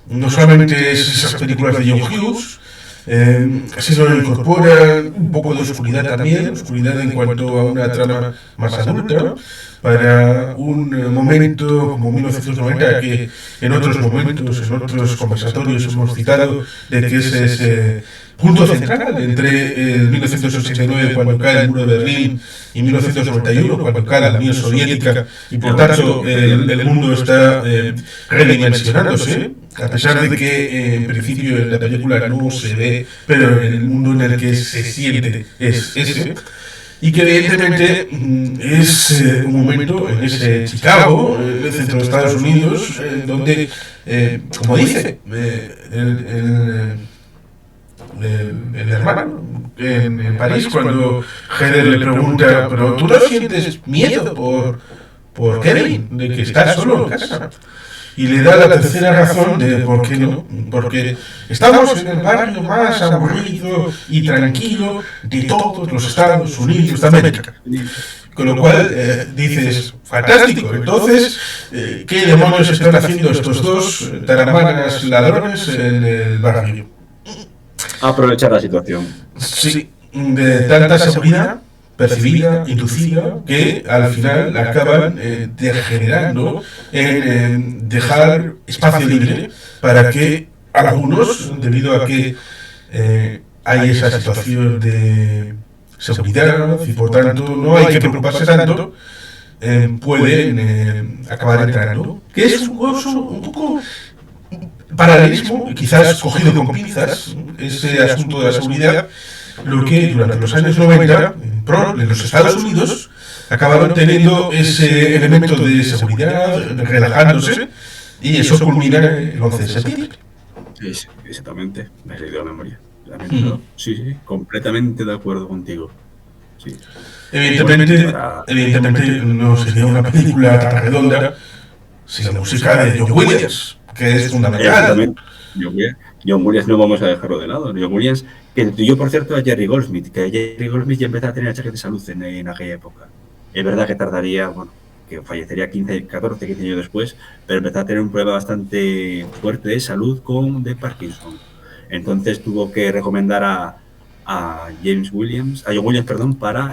no solamente es esas películas de John Hughes, sino incorpora un poco de oscuridad también, oscuridad en cuanto a una trama más adulta, para un momento como 1990 que en otros momentos, en otros conversatorios hemos citado, de que es ese punto central entre 1989 cuando cae el muro de Berlín y 1991 cuando cae la Unión Soviética y por tanto el mundo está redimensionándose, a pesar de que en principio en la película no se ve, pero en el mundo en el que se siente es ese. Y que evidentemente es un momento en ese Chicago, el centro de Estados Unidos, donde, como dice el hermano en París, cuando Heather le pregunta, pero tú no sientes miedo por Kevin, de que estás solo en casa. Y le da la tercera razón de por qué no, porque estamos en el barrio más aburrido y tranquilo de todos los Estados Unidos de América. Con lo cual dices, fantástico, entonces, ¿qué demonios están haciendo estos dos taramanas ladrones en el barrio? Aprovechar la situación. Sí, de tanta seguridad percibida, inducida, que al final acaban degenerando en dejar espacio libre para que algunos, debido a que hay esa situación de seguridad y por tanto no hay que preocuparse tanto, pueden acabar entrando. Que es un poco paralelismo, quizás cogido con pinzas, ese asunto de la seguridad, lo que durante los años 90 en los Estados Unidos acabaron teniendo ese elemento de seguridad, relajándose, y eso culmina el 11 de septiembre. Sí, exactamente, me he leído la memoria. Sí, completamente de acuerdo contigo. Sí. Evidentemente no sería una película tan redonda sin la música de John Williams, que es fundamental. John Williams no vamos a dejarlo de lado. John Williams, que yo por cierto a Jerry Goldsmith, que Jerry Goldsmith ya empezó a tener achaques de salud en aquella época. Es verdad que tardaría, que fallecería 14, 15 años después, pero empezó a tener un problema bastante fuerte de salud de Parkinson. Entonces tuvo que recomendar a John Williams, para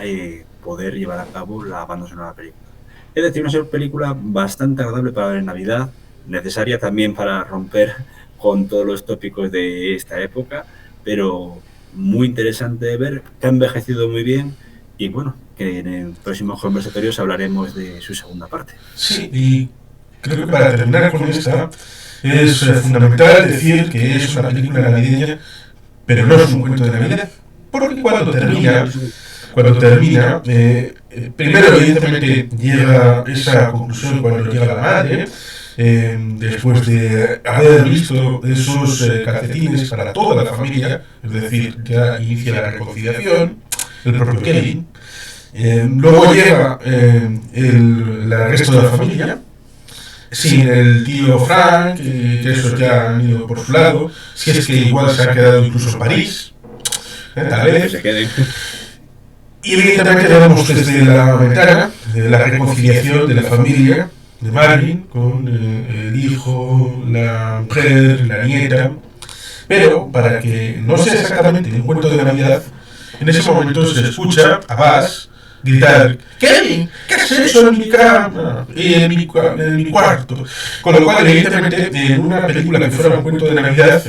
poder llevar a cabo la banda sonora de la película. Es decir, una película bastante agradable para ver en Navidad, necesaria también para romper con todos los tópicos de esta época, pero muy interesante de ver, que ha envejecido muy bien y que en el próximo conversatorios hablaremos de su segunda parte. Sí, y creo que para terminar con esta es fundamental decir que es una película navideña, pero no es un cuento de Navidad, porque cuando termina, primero evidentemente llega esa conclusión cuando llega la madre, después de haber visto esos calcetines para toda la familia, es decir, ya inicia la reconciliación, el propio Kevin, luego llega el resto de la familia, sin el tío Frank, que esos ya han ido por su lado, si es que igual se ha quedado incluso en París, tal vez. Y evidentemente vemos desde la ventana de la reconciliación de la familia de Marilyn con el hijo, la mujer, la nieta, pero para que no sea exactamente un cuento de Navidad, en ese momento se escucha a Buzz gritar: Kevin, ¿qué es eso en mi cama? En mi cuarto. Con lo cual, evidentemente, en una película que fuera un cuento de Navidad,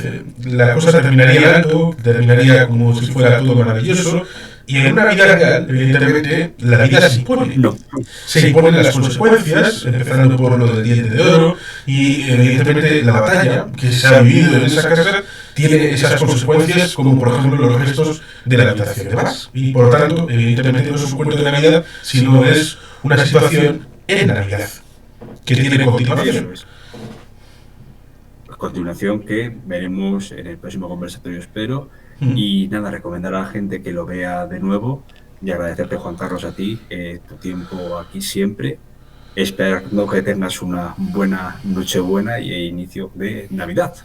la cosa terminaría alto, terminaría como si fuera todo maravilloso, Y en una vida real, evidentemente, la vida se impone. No. Se imponen las consecuencias, empezando por lo del diente de oro, y evidentemente la batalla que se ha vivido en esa casa tiene esas consecuencias, como por ejemplo los gestos de la habitación de Bas. Y por tanto, evidentemente no es un cuento de Navidad, sino es una situación en Navidad, que tiene continuación. Eso es. A continuación que veremos en el próximo conversatorio, espero. Y nada, recomendar a la gente que lo vea de nuevo y agradecerte, Juan Carlos, a ti tu tiempo aquí siempre, esperando que tengas una buena Nochebuena y inicio de Navidad.